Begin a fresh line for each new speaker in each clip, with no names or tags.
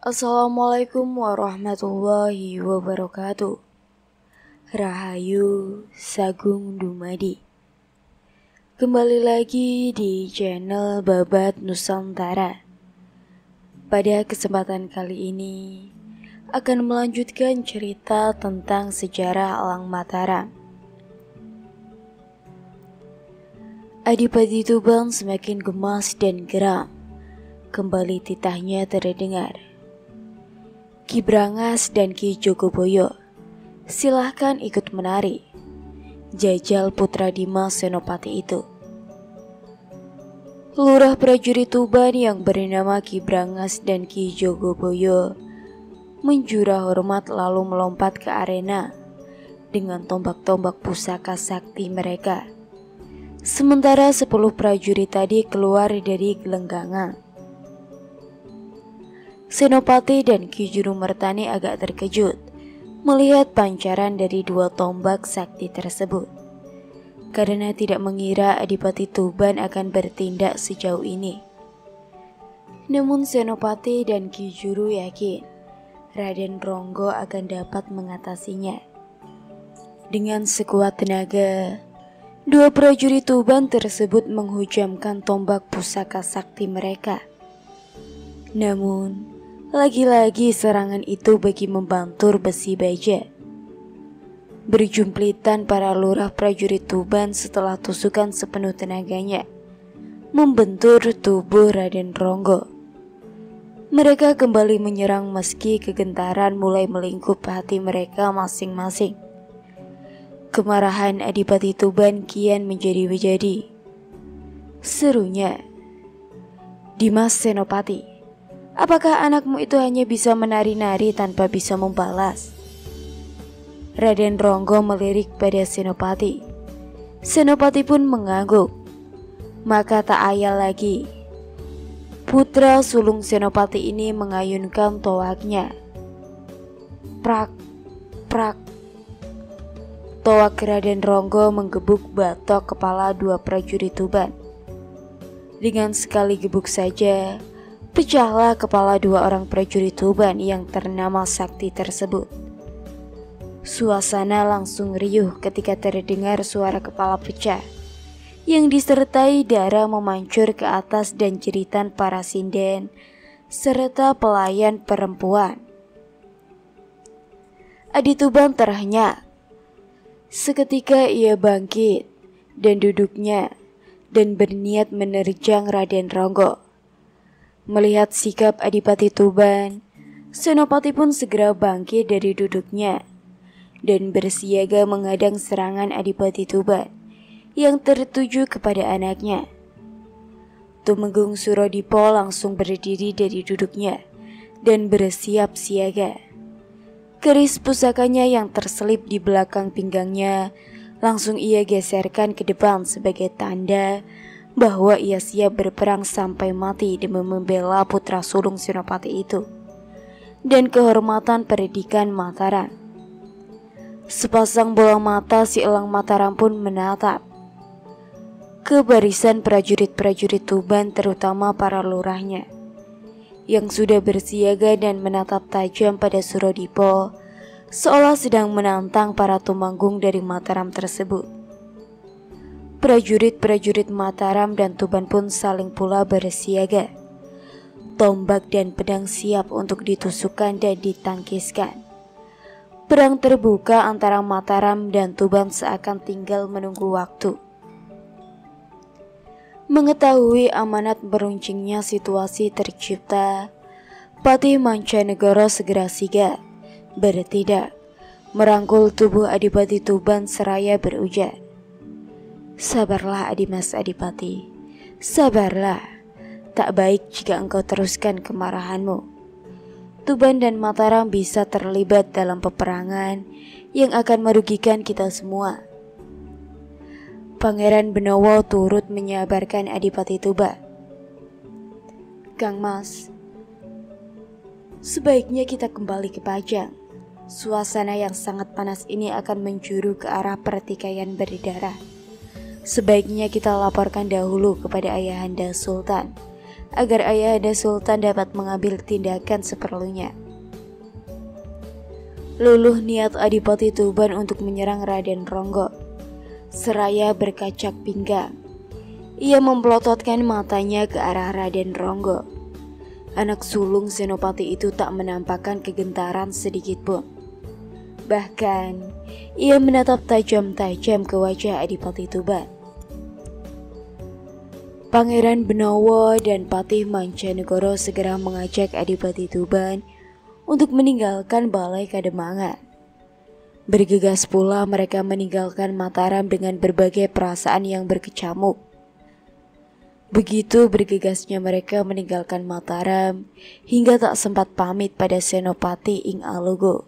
Assalamualaikum warahmatullahi wabarakatuh. Rahayu Sagung Dumadi. Kembali lagi di channel Babat Nusantara. Pada kesempatan kali ini akan melanjutkan cerita tentang sejarah Elang Mataram. Adipati Tuban semakin gemas dan geram. Kembali titahnya terdengar. Ki Brangas dan Ki Jogoboyo, silahkan ikut menari, jajal putra Dimas Senopati itu. Lurah prajurit Tuban yang bernama Ki Brangas dan Ki Jogoboyo menjurah hormat lalu melompat ke arena dengan tombak-tombak pusaka sakti mereka. Sementara 10 prajurit tadi keluar dari gelenggangan. Senopati dan Ki Jurumertani agak terkejut melihat pancaran dari 2 tombak sakti tersebut, karena tidak mengira Adipati Tuban akan bertindak sejauh ini. Namun Senopati dan Ki Juru yakin Raden Ronggo akan dapat mengatasinya. Dengan sekuat tenaga, 2 prajurit Tuban tersebut menghujamkan tombak pusaka sakti mereka. Namun lagi-lagi serangan itu bagi membantur besi baja. Berjumplitan para lurah prajurit Tuban setelah tusukan sepenuh tenaganya membentur tubuh Raden Ronggo. Mereka kembali menyerang meski kegentaran mulai melingkup hati mereka masing-masing. Kemarahan Adipati Tuban kian menjadi-jadi. Serunya, "Dimas Senopati, apakah anakmu itu hanya bisa menari-nari tanpa bisa membalas?" Raden Ronggo melirik pada Senopati. Senopati pun mengangguk. Maka tak ayal lagi, putra sulung Senopati ini mengayunkan toaknya. Prak, prak. Toak Raden Ronggo menggebuk batok kepala 2 prajurit Tuban. Dengan sekali gebuk saja, pecahlah kepala 2 orang prajurit Tuban yang ternama sakti tersebut. Suasana langsung riuh ketika terdengar suara kepala pecah yang disertai darah memancur ke atas dan jeritan para sinden serta pelayan perempuan. Adi Tuban terhenyak. Seketika ia bangkit dan duduknya dan berniat menerjang Raden Ronggo. Melihat sikap Adipati Tuban, Senopati pun segera bangkit dari duduknya dan bersiaga menghadang serangan Adipati Tuban yang tertuju kepada anaknya. Tumenggung Surodipo langsung berdiri dari duduknya dan bersiap siaga. Keris pusakanya yang terselip di belakang pinggangnya langsung ia geserkan ke depan sebagai tanda bahwa ia siap berperang sampai mati demi membela putra sulung Senopati itu dan kehormatan pendidikan Mataram. Sepasang bola mata si Elang Mataram pun menatap ke barisan prajurit-prajurit Tuban, terutama para lurahnya yang sudah bersiaga dan menatap tajam pada Surodipo seolah sedang menantang para tumanggung dari Mataram tersebut. Prajurit-prajurit Mataram dan Tuban pun saling pula bersiaga. Tombak dan pedang siap untuk ditusukkan dan ditangkiskan. Perang terbuka antara Mataram dan Tuban seakan tinggal menunggu waktu. Mengetahui amanat meruncingnya situasi tercipta, Patih Mancanegara segera sigap, bertindak, merangkul tubuh Adipati Tuban seraya berujar, "Sabarlah Adimas Adipati, sabarlah. Tak baik jika engkau teruskan kemarahanmu. Tuban dan Mataram bisa terlibat dalam peperangan yang akan merugikan kita semua." Pangeran Benowo turut menyabarkan Adipati Tuban. "Kang Mas, sebaiknya kita kembali ke Pajang. Suasana yang sangat panas ini akan menjuru ke arah pertikaian berdarah. Sebaiknya kita laporkan dahulu kepada Ayahanda Sultan, agar Ayahanda Sultan dapat mengambil tindakan seperlunya. Luluh niat Adipati Tuban untuk menyerang Raden Ronggo. Seraya berkacak pinggang, ia memplototkan matanya ke arah Raden Ronggo. Anak sulung Senopati itu tak menampakkan kegentaran sedikit pun. Bahkan, ia menatap tajam-tajam ke wajah Adipati Tuban. Pangeran Benawa dan Patih Mancanegoro segera mengajak Adipati Tuban untuk meninggalkan Balai Kademangan. Bergegas pula mereka meninggalkan Mataram dengan berbagai perasaan yang berkecamuk. Begitu bergegasnya mereka meninggalkan Mataram hingga tak sempat pamit pada Senopati Ing Alogo,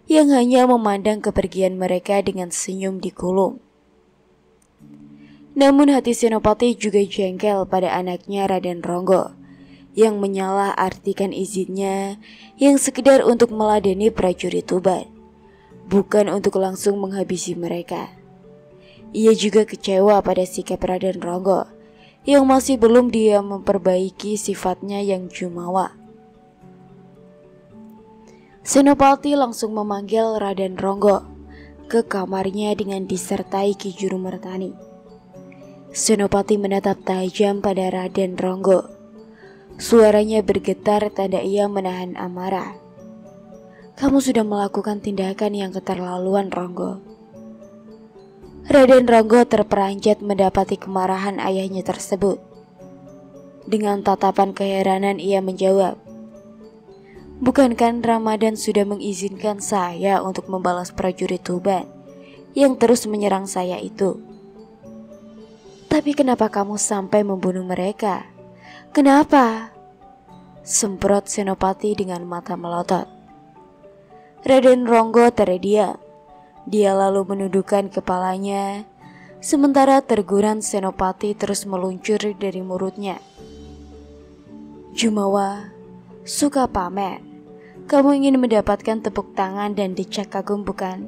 yang hanya memandang kepergian mereka dengan senyum dikulum. Namun hati Senopati juga jengkel pada anaknya Raden Ronggo yang menyalah-artikan izinnya yang sekedar untuk meladeni prajurit Tuban, bukan untuk langsung menghabisi mereka. Ia juga kecewa pada sikap Raden Ronggo yang masih belum dia memperbaiki sifatnya yang jumawa. Senopati langsung memanggil Raden Ronggo ke kamarnya dengan disertai Ki Jurumertani. Senopati menatap tajam pada Raden Ronggo. Suaranya bergetar tanda ia menahan amarah. "Kamu sudah melakukan tindakan yang keterlaluan, Ronggo." Raden Ronggo terperanjat mendapati kemarahan ayahnya tersebut. Dengan tatapan keheranan ia menjawab, "Bukankah Ramadan sudah mengizinkan saya untuk membalas prajurit Tuban yang terus menyerang saya itu? Tapi kenapa kamu sampai membunuh mereka? Kenapa?" semprot Senopati dengan mata melotot. Raden Ronggo terdiam. Dia lalu menundukkan kepalanya, sementara terguran Senopati terus meluncur dari mulutnya. "Jumawa, suka pamer. Kamu ingin mendapatkan tepuk tangan dan decak kagum, bukan?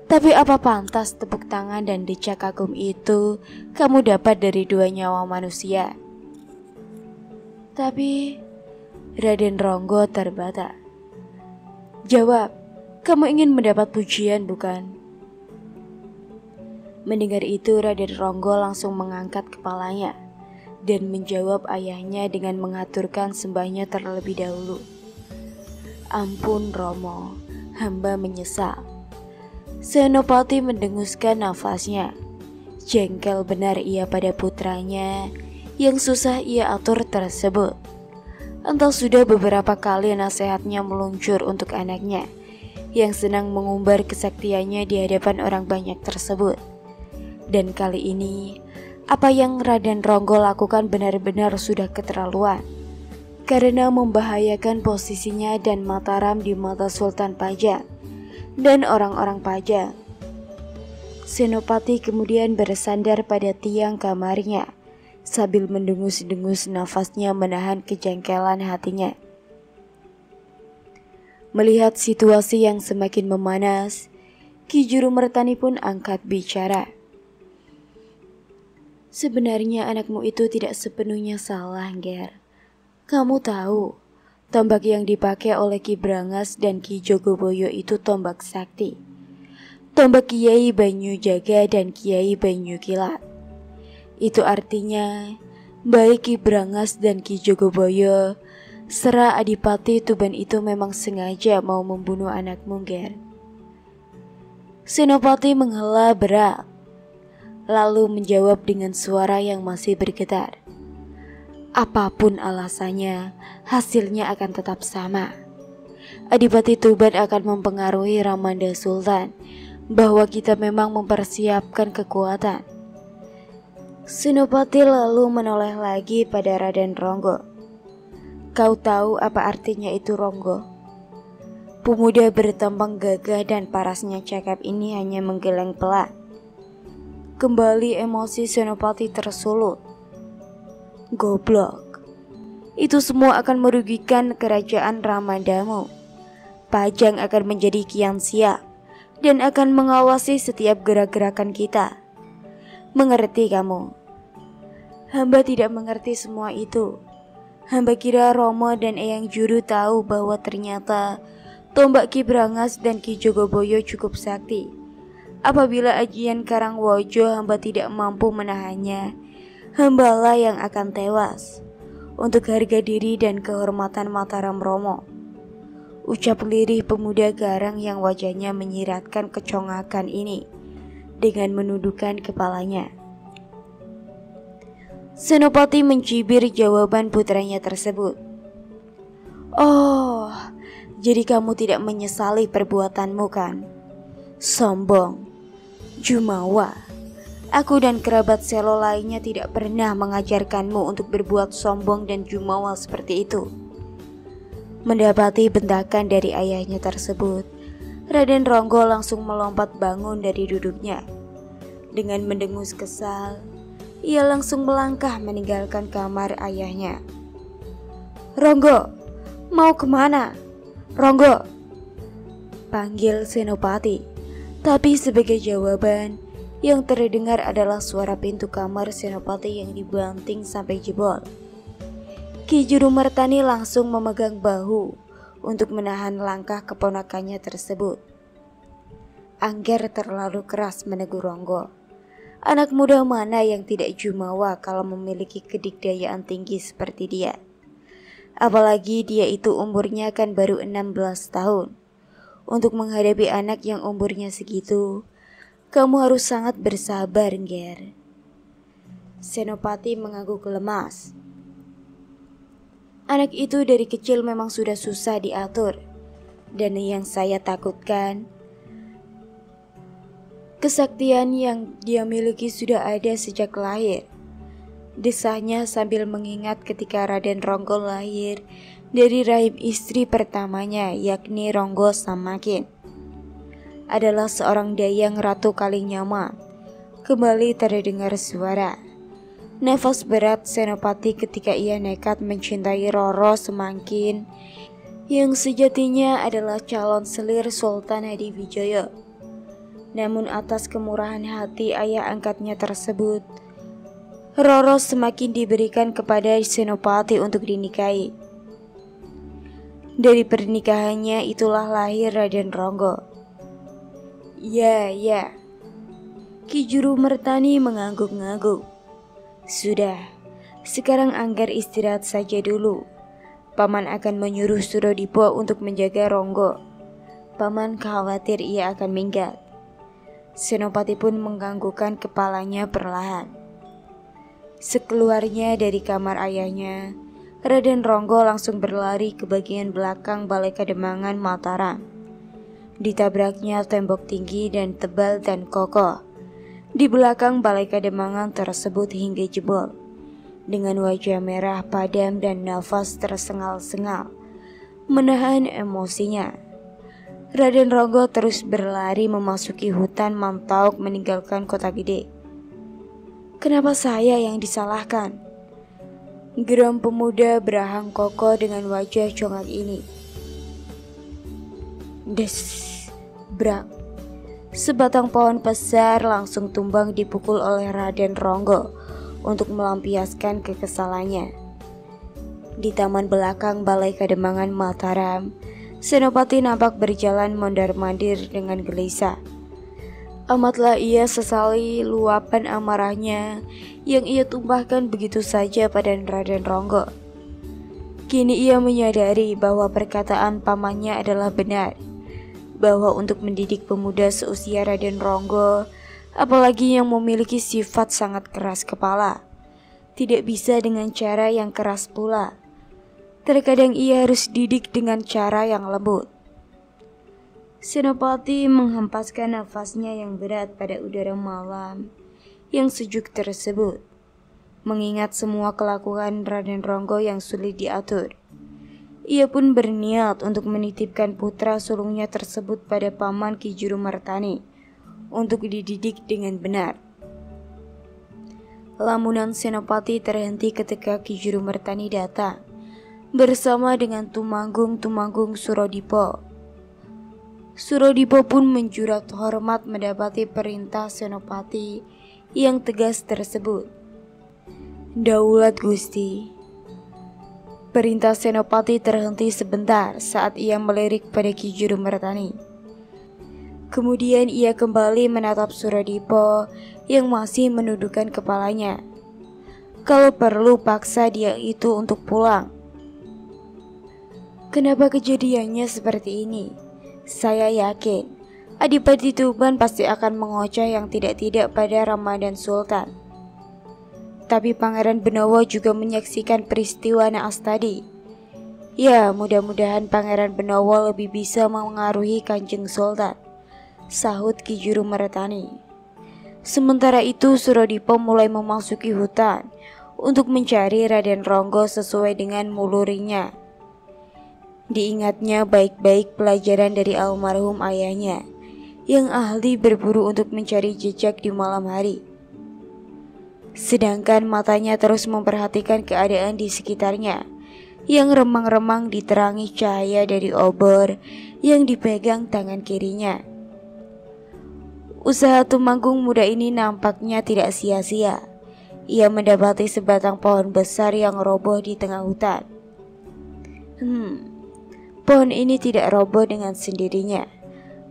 Tapi apa pantas tepuk tangan dan decak kagum itu kamu dapat dari 2 nyawa manusia?" Tapi Raden Ronggo terbata. "Jawab, kamu ingin mendapat pujian, bukan?" Mendengar itu Raden Ronggo langsung mengangkat kepalanya dan menjawab ayahnya dengan mengaturkan sembahnya terlebih dahulu. "Ampun Romo, hamba menyesal." Senopati mendenguskan nafasnya. Jengkel benar ia pada putranya yang susah ia atur tersebut. Entah sudah beberapa kali nasihatnya meluncur untuk anaknya yang senang mengumbar kesaktiannya di hadapan orang banyak tersebut. Dan kali ini, apa yang Raden Ronggo lakukan benar-benar sudah keterlaluan, karena membahayakan posisinya dan Mataram di mata Sultan Pajang dan orang-orang Pajang. Senopati kemudian bersandar pada tiang kamarnya sambil mendengus-dengus nafasnya menahan kejengkelan hatinya. Melihat situasi yang semakin memanas, Ki Jurumertani pun angkat bicara. "Sebenarnya anakmu itu tidak sepenuhnya salah, Ger. Kamu tahu, tombak yang dipakai oleh Ki Brangas dan Ki Jogoboyo itu tombak sakti. Tombak Kiai Banyu Jaga dan Kiai Banyu Kilat. Itu artinya, baik Ki Brangas dan Ki Jogoboyo serta Adipati Tuban itu memang sengaja mau membunuh anakmu, Ger." Senopati menghela berat, lalu menjawab dengan suara yang masih bergetar. "Apapun alasannya, hasilnya akan tetap sama. Adipati Tuban akan mempengaruhi Ramanda Sultan bahwa kita memang mempersiapkan kekuatan." Senopati lalu menoleh lagi pada Raden Ronggo. "Kau tahu apa artinya itu, Ronggo?" Pemuda bertampang gagah dan parasnya cakap ini hanya menggeleng pelan. Kembali emosi Senopati tersulut. "Goblok. Itu semua akan merugikan kerajaan Ramandamu. Pajang akan menjadi kian siap dan akan mengawasi setiap gerak-gerakan kita. Mengerti kamu? Hamba tidak mengerti semua itu. Hamba kira Romo dan Eyang Juru tahu bahwa ternyata tombak Ki Brangas dan Ki Jogoboyo cukup sakti. Apabila ajian Karangwojo hamba tidak mampu menahannya, hambalah yang akan tewas. Untuk harga diri dan kehormatan Mataram Romo. Ucap lirih pemuda garang yang wajahnya menyiratkan kecongakan ini dengan menundukkan kepalanya. Senopati mencibir jawaban putranya tersebut. Oh, jadi kamu tidak menyesali perbuatanmu kan? Sombong, jumawa. Aku dan kerabat Selo lainnya tidak pernah mengajarkanmu untuk berbuat sombong dan jumawa seperti itu. Mendapati bentakan dari ayahnya tersebut, Raden Ronggo langsung melompat bangun dari duduknya. Dengan mendengus kesal, ia langsung melangkah meninggalkan kamar ayahnya. Ronggo, mau kemana? Ronggo, panggil Senopati. Tapi sebagai jawaban, yang terdengar adalah suara pintu kamar Senopati yang dibanting sampai jebol. Ki Juru Martani langsung memegang bahu untuk menahan langkah keponakannya tersebut. Angger terlalu keras menegur Ronggo. Anak muda mana yang tidak jumawa kalau memiliki kedikdayaan tinggi seperti dia? Apalagi dia itu umurnya kan baru 16 tahun. Untuk menghadapi anak yang umurnya segitu, kamu harus sangat bersabar, Nger. Senopati mengangguk lemas. Anak itu dari kecil memang sudah susah diatur. Dan yang saya takutkan, kesaktian yang dia miliki sudah ada sejak lahir. Desahnya sambil mengingat ketika Raden Ronggo lahir dari rahim istri pertamanya, yakni Ronggo Samakin. Adalah seorang dayang Ratu Kalinyamat. Kembali terdengar suara. Nafas berat Senopati ketika ia nekat mencintai Roro Semangkin yang sejatinya adalah calon selir Sultan Hadiwijaya. Namun atas kemurahan hati ayah angkatnya tersebut, Roro semakin diberikan kepada Senopati untuk dinikahi. Dari pernikahannya itulah lahir Raden Ronggo. Ya. Ki Juru Martani mengangguk-ngangguk. Sudah, sekarang Angger istirahat saja dulu. Paman akan menyuruh Surodipo untuk menjaga Ronggo. Paman khawatir ia akan minggat. Senopati pun menganggukkan kepalanya perlahan. Sekeluarnya dari kamar ayahnya, Raden Ronggo langsung berlari ke bagian belakang Balai Kademangan Mataram. Ditabraknya tembok tinggi dan tebal dan kokoh di belakang Balai Kademangan tersebut hingga jebol. Dengan wajah merah padam dan nafas tersengal-sengal menahan emosinya, Raden Ronggo terus berlari memasuki hutan Mamtauk meninggalkan kota gede. Kenapa saya yang disalahkan? Geram pemuda berahang kokoh dengan wajah congak ini. Des. Brak. Sebatang pohon besar langsung tumbang dipukul oleh Raden Ronggo untuk melampiaskan kekesalannya. Di taman belakang Balai Kademangan Mataram, Senopati nampak berjalan mondar-mandir dengan gelisah. Amatlah ia sesali luapan amarahnya yang ia tumpahkan begitu saja pada Raden Ronggo. Kini ia menyadari bahwa perkataan pamannya adalah benar, bahwa untuk mendidik pemuda seusia Raden Ronggo, apalagi yang memiliki sifat sangat keras kepala, tidak bisa dengan cara yang keras pula. Terkadang ia harus didik dengan cara yang lembut. Senopati menghempaskan nafasnya yang berat pada udara malam yang sejuk tersebut, mengingat semua kelakuan Raden Ronggo yang sulit diatur. Ia pun berniat untuk menitipkan putra sulungnya tersebut pada paman Ki Juru Martani untuk dididik dengan benar. Lamunan Senopati terhenti ketika Ki Juru Martani datang bersama dengan Tumanggung Surodipo. Surodipo pun menjurat hormat mendapati perintah Senopati yang tegas tersebut. Daulat Gusti. Perintah Senopati terhenti sebentar saat ia melirik pada Ki Juru Mertani. Kemudian ia kembali menatap Suradipo yang masih menundukkan kepalanya. Kalau perlu paksa dia itu untuk pulang. Kenapa kejadiannya seperti ini? Saya yakin Adipati Tuban pasti akan mengoceh yang tidak-tidak pada Ramadan Sultan. Tapi Pangeran Benowo juga menyaksikan peristiwa naas tadi. Ya, mudah-mudahan Pangeran Benowo lebih bisa mengaruhi Kanjeng Sultan, sahut Ki Juru Mertani. Sementara itu Suradipo mulai memasuki hutan untuk mencari Raden Ronggo sesuai dengan mulurinya. Diingatnya baik-baik pelajaran dari almarhum ayahnya yang ahli berburu untuk mencari jejak di malam hari. Sedangkan matanya terus memperhatikan keadaan di sekitarnya yang remang-remang diterangi cahaya dari obor yang dipegang tangan kirinya. Usaha Tumanggung muda ini nampaknya tidak sia-sia. Ia mendapati sebatang pohon besar yang roboh di tengah hutan. Pohon ini tidak roboh dengan sendirinya.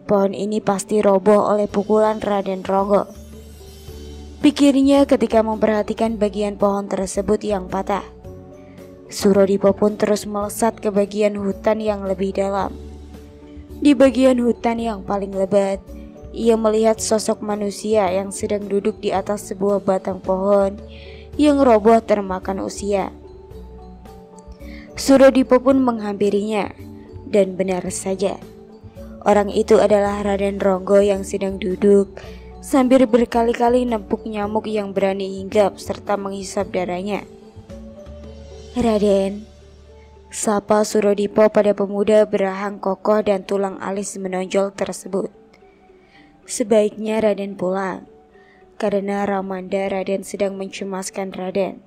Pohon ini pasti roboh oleh pukulan Raden Ronggo, pikirnya ketika memperhatikan bagian pohon tersebut yang patah. Suradipo pun terus melesat ke bagian hutan yang lebih dalam. Di bagian hutan yang paling lebat, ia melihat sosok manusia yang sedang duduk di atas sebuah batang pohon yang roboh termakan usia. Suradipo pun menghampirinya, dan benar saja, orang itu adalah Raden Ronggo yang sedang duduk sambil berkali-kali nempuk nyamuk yang berani hinggap serta menghisap darahnya. Raden, sapa Suradipo pada pemuda berahang kokoh dan tulang alis menonjol tersebut. Sebaiknya Raden pulang, karena Ramanda Raden sedang mencemaskan Raden.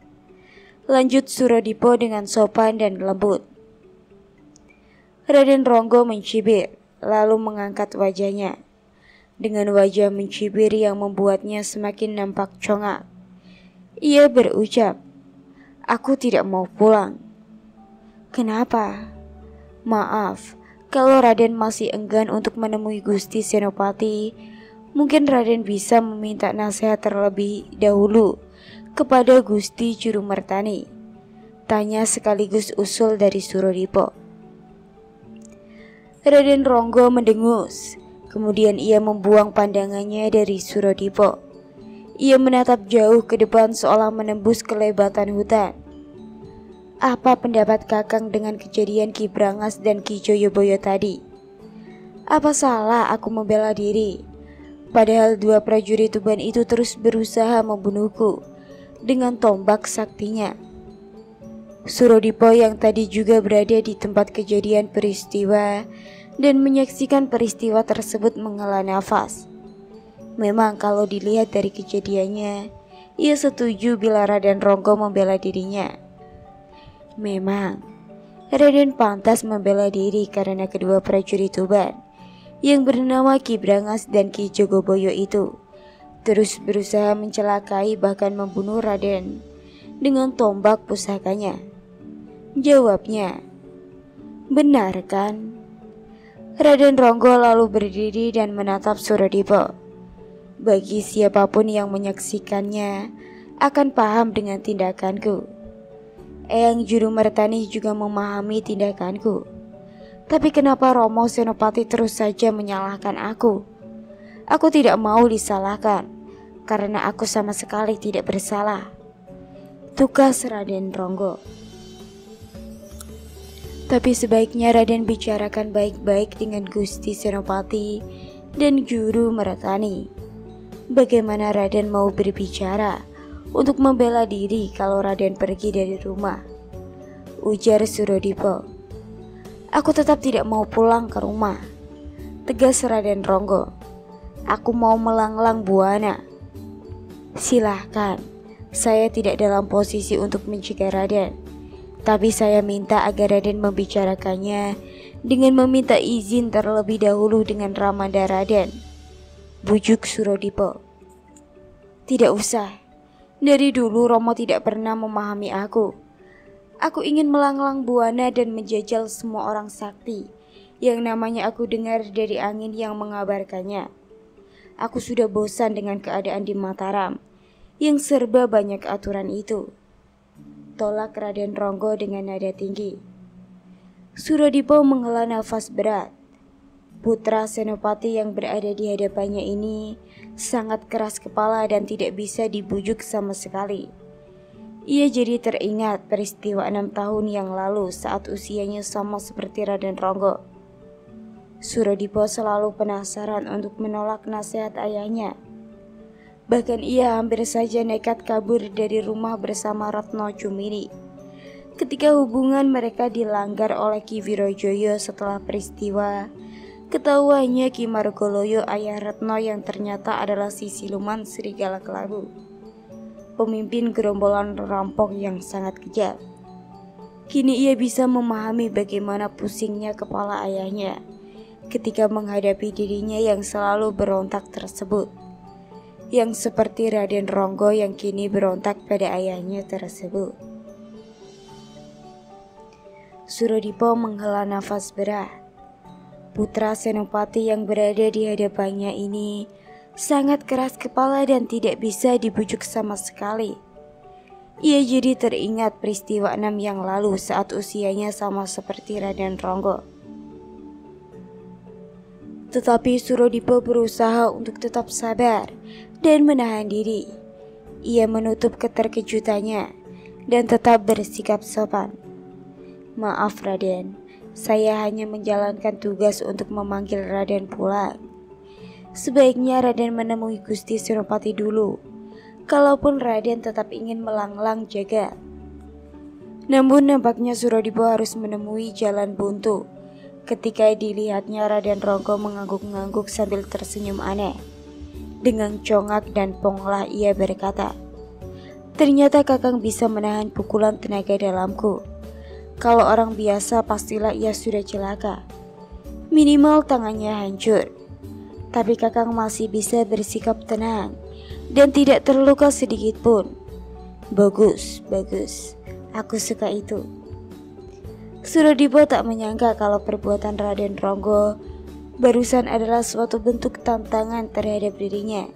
Lanjut Suradipo dengan sopan dan lembut. Raden Ronggo mencibir, lalu mengangkat wajahnya. Dengan wajah mencibir yang membuatnya semakin nampak congak, ia berucap, "Aku tidak mau pulang." Kenapa? Maaf, kalau Raden masih enggan untuk menemui Gusti Senopati, mungkin Raden bisa meminta nasihat terlebih dahulu kepada Gusti Juru Mertani, tanya sekaligus usul dari Suradipo. Raden Ronggo mendengus, kemudian ia membuang pandangannya dari Suradipo. Ia menatap jauh ke depan seolah menembus kelebatan hutan. Apa pendapat Kakang dengan kejadian Ki Brangas dan Ki Joyoboyo tadi? Apa salah aku membela diri? Padahal dua prajurit Tuban itu terus berusaha membunuhku dengan tombak saktinya. Suradipo yang tadi juga berada di tempat kejadian peristiwa dan menyaksikan peristiwa tersebut menghela nafas. Memang kalau dilihat dari kejadiannya, ia setuju bila Raden Ronggo membela dirinya. Memang Raden pantas membela diri karena kedua prajurit Tuban yang bernama Ki Brangas dan Ki Jogoboyo itu terus berusaha mencelakai bahkan membunuh Raden dengan tombak pusakanya. Jawabnya, benar kan? Raden Ronggo lalu berdiri dan menatap Suradipo. Bagi siapapun yang menyaksikannya akan paham dengan tindakanku. Eyang Juru Mertani juga memahami tindakanku. Tapi kenapa Romo Senopati terus saja menyalahkan aku? Aku tidak mau disalahkan, karena aku sama sekali tidak bersalah. Tugas Raden Ronggo. Tapi sebaiknya Raden bicarakan baik-baik dengan Gusti Senopati dan Juru Mertani. Bagaimana Raden mau berbicara untuk membela diri kalau Raden pergi dari rumah? Ujar Suradipo. Aku tetap tidak mau pulang ke rumah, tegas Raden Ronggo. Aku mau melanglang buana. Silahkan, saya tidak dalam posisi untuk mencegah Raden. Tapi saya minta agar Raden membicarakannya dengan meminta izin terlebih dahulu dengan Ramanda Raden, bujuk Suradipo. Tidak usah. Dari dulu Romo tidak pernah memahami aku. Aku ingin melanglang buana dan menjajal semua orang sakti yang namanya aku dengar dari angin yang mengabarkannya. Aku sudah bosan dengan keadaan di Mataram yang serba banyak aturan itu. Tolak Raden Ronggo dengan nada tinggi. Suradipo menghela nafas berat. Putra Senopati yang berada di hadapannya ini sangat keras kepala dan tidak bisa dibujuk sama sekali. Ia jadi teringat peristiwa 6 tahun yang lalu saat usianya sama seperti Raden Ronggo. Suradipo selalu penasaran untuk menolak nasihat ayahnya. Bahkan ia hampir saja nekat kabur dari rumah bersama Ratno Cumiri ketika hubungan mereka dilanggar oleh Ki Wirojoyo setelah peristiwa ketahuannya Ki Margoloyo ayah Retno yang ternyata adalah si siluman serigala kelabu, pemimpin gerombolan rampok yang sangat kejam. Kini ia bisa memahami bagaimana pusingnya kepala ayahnya ketika menghadapi dirinya yang selalu berontak tersebut, yang seperti Raden Ronggo yang kini berontak pada ayahnya tersebut. Suradipo menghela nafas berat. Putra Senopati yang berada di hadapannya ini sangat keras kepala dan tidak bisa dibujuk sama sekali. Ia jadi teringat peristiwa 6 yang lalu saat usianya sama seperti Raden Ronggo. Tetapi Suradipo berusaha untuk tetap sabar dan menahan diri. Ia menutup keterkejutannya dan tetap bersikap sopan. Maaf Raden, saya hanya menjalankan tugas untuk memanggil Raden pulang. Sebaiknya Raden menemui Gusti Senopati dulu, kalaupun Raden tetap ingin melanglang jaga. Namun nampaknya Suradipo harus menemui jalan buntu ketika dilihatnya Raden Ronggo mengangguk-ngangguk sambil tersenyum aneh. Dengan congak dan ponglah ia berkata, "Ternyata Kakang bisa menahan pukulan tenaga dalamku. Kalau orang biasa pastilah ia sudah celaka. Minimal tangannya hancur. Tapi Kakang masih bisa bersikap tenang dan tidak terluka sedikit pun. Bagus, bagus. Aku suka itu." Suradipo tak menyangka kalau perbuatan Raden Ronggo barusan adalah suatu bentuk tantangan terhadap dirinya.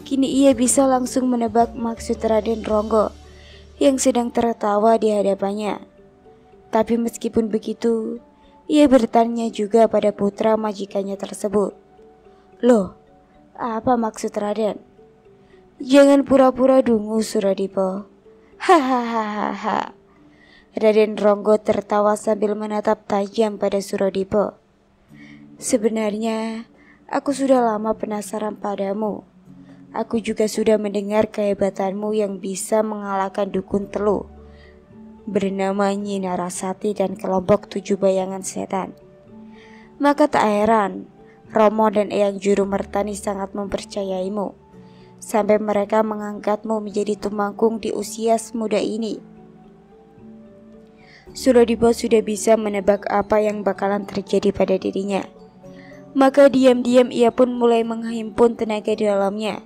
Kini ia bisa langsung menebak maksud Raden Ronggo yang sedang tertawa di hadapannya. Tapi meskipun begitu, ia bertanya juga pada putra majikannya tersebut. "Loh, apa maksud Raden?" "Jangan pura-pura dungu Suradipo." Hahaha. Raden Ronggo tertawa sambil menatap tajam pada Suradipo. "Sebenarnya, aku sudah lama penasaran padamu. Aku juga sudah mendengar kehebatanmu yang bisa mengalahkan dukun Telu bernama Nyi Narasati dan kelompok 7 bayangan setan. Maka tak heran Romo dan Eyang Juru Mertani sangat mempercayaimu, sampai mereka mengangkatmu menjadi tumangkung di usia semuda ini." Suradipo sudah bisa menebak apa yang bakalan terjadi pada dirinya. Maka diam-diam ia pun mulai menghimpun tenaga dalamnya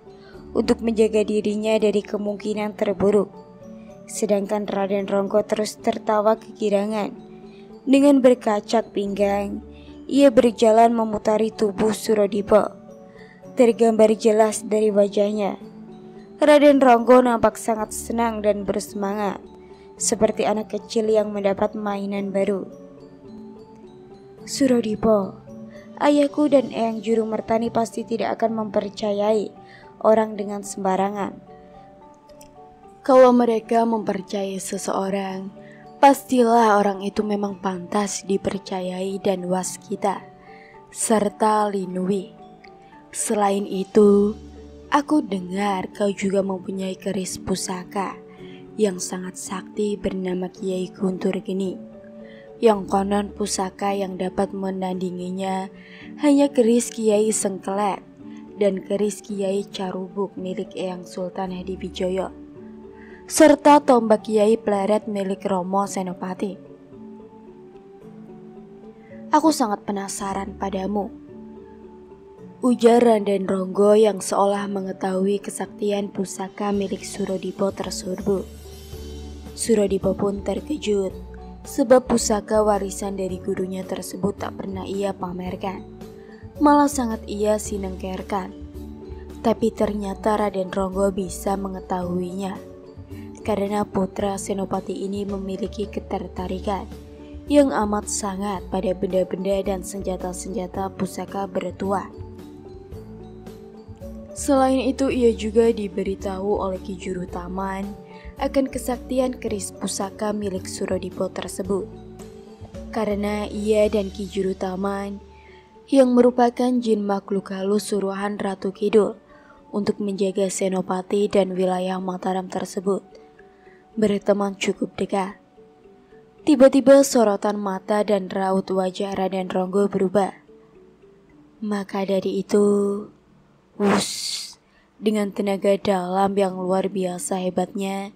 untuk menjaga dirinya dari kemungkinan terburuk. Sedangkan Raden Ronggo terus tertawa kegirangan. Dengan berkacak pinggang, ia berjalan memutari tubuh Suradipo. Tergambar jelas dari wajahnya, Raden Ronggo nampak sangat senang dan bersemangat, seperti anak kecil yang mendapat mainan baru. "Suradipo, ayahku dan Eyang Juru Mertani pasti tidak akan mempercayai orang dengan sembarangan. Kalau mereka mempercayai seseorang, pastilah orang itu memang pantas dipercayai dan waskita, serta lindungi. Selain itu, aku dengar kau juga mempunyai keris pusaka yang sangat sakti bernama Kiai Guntur Geni, yang konon pusaka yang dapat menandinginya hanya keris Kiai Sengkelek dan keris Kiai Carubuk milik Eyang Sultan Hadiwijoyo, serta tombak Kiai Pleret milik Romo Senopati. Aku sangat penasaran padamu. Ujar Raden Ronggo yang seolah mengetahui kesaktian pusaka milik Surodipo tersebut. Surodipo pun terkejut, sebab pusaka warisan dari gurunya tersebut tak pernah ia pamerkan, malah sangat ia sinengkerkan. Tapi ternyata Raden Ronggo bisa mengetahuinya, karena putra Senopati ini memiliki ketertarikan yang amat sangat pada benda-benda dan senjata-senjata pusaka bertuah. Selain itu, ia juga diberitahu oleh Ki Juru Taman akan kesaktian keris pusaka milik Surodipo tersebut. Karena ia dan Ki Juru Taman, yang merupakan jin makhluk halus suruhan Ratu Kidul untuk menjaga Senopati dan wilayah Mataram tersebut, berteman cukup dekat. Tiba-tiba sorotan mata dan raut wajah Raden Ronggo berubah. Maka dari itu, dengan tenaga dalam yang luar biasa hebatnya,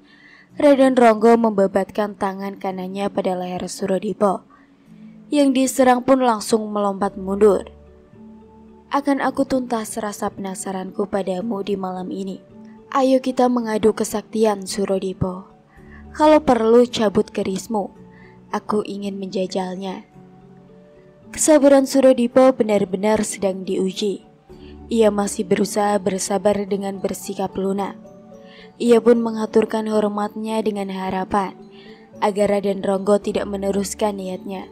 Raden Ronggo membabatkan tangan kanannya pada leher Surodipo. Yang diserang pun langsung melompat mundur. Akan aku tuntas rasa penasaranku padamu di malam ini. Ayo kita mengadu kesaktian Surodipo. Kalau perlu cabut kerismu, aku ingin menjajalnya. Kesabaran Surodipo benar-benar sedang diuji. Ia masih berusaha bersabar dengan bersikap lunak. Ia pun mengaturkan hormatnya dengan harapan agar Raden Ronggo tidak meneruskan niatnya.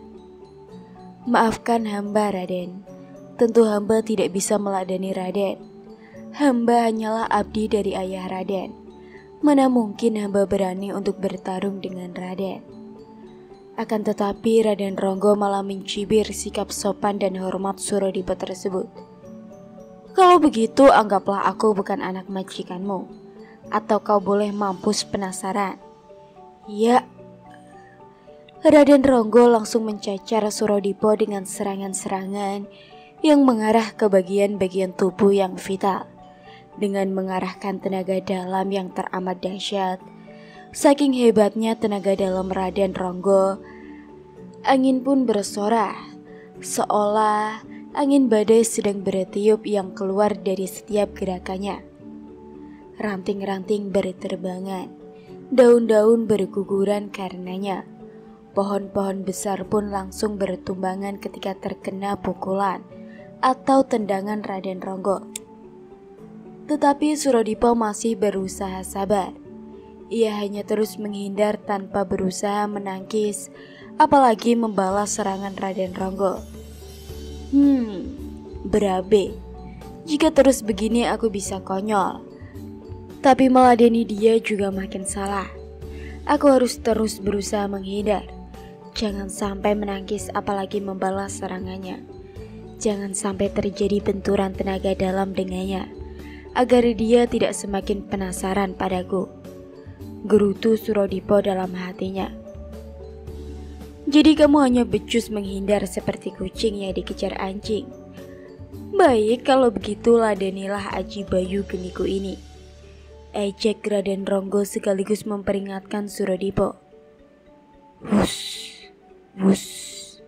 Maafkan hamba, Raden. Tentu hamba tidak bisa meladeni Raden. Hamba hanyalah abdi dari ayah Raden. Mana mungkin hamba berani untuk bertarung dengan Raden. Akan tetapi Raden Ronggo malah mencibir sikap sopan dan hormat Surodipo tersebut. Kalau begitu, anggaplah aku bukan anak majikanmu, atau kau boleh mampus penasaran. Ya. Raden Ronggo langsung mencacar Surodipo dengan serangan-serangan yang mengarah ke bagian-bagian tubuh yang vital, dengan mengarahkan tenaga dalam yang teramat dahsyat. Saking hebatnya tenaga dalam Raden Ronggo, angin pun bersorak, seolah angin badai sedang bertiup yang keluar dari setiap gerakannya. Ranting-ranting berterbangan, daun-daun berguguran karenanya. Pohon-pohon besar pun langsung bertumbangan ketika terkena pukulan atau tendangan Raden Ronggo. Tetapi Surodipo masih berusaha sabar. Ia hanya terus menghindar tanpa berusaha menangkis, apalagi membalas serangan Raden Ronggo. Berabe. Jika terus begini aku bisa konyol. Tapi meladeni dia juga makin salah. Aku harus terus berusaha menghindar. Jangan sampai menangkis apalagi membalas serangannya. Jangan sampai terjadi benturan tenaga dalam dengannya, agar dia tidak semakin penasaran padaku. Gerutu Surodipo dalam hatinya. Jadi kamu hanya becus menghindar seperti kucing yang dikejar anjing. Baik, kalau begitu ladenilah Aji Bayu geniku ini. Ejek Raden Ronggo sekaligus memperingatkan Surodipo. Wus.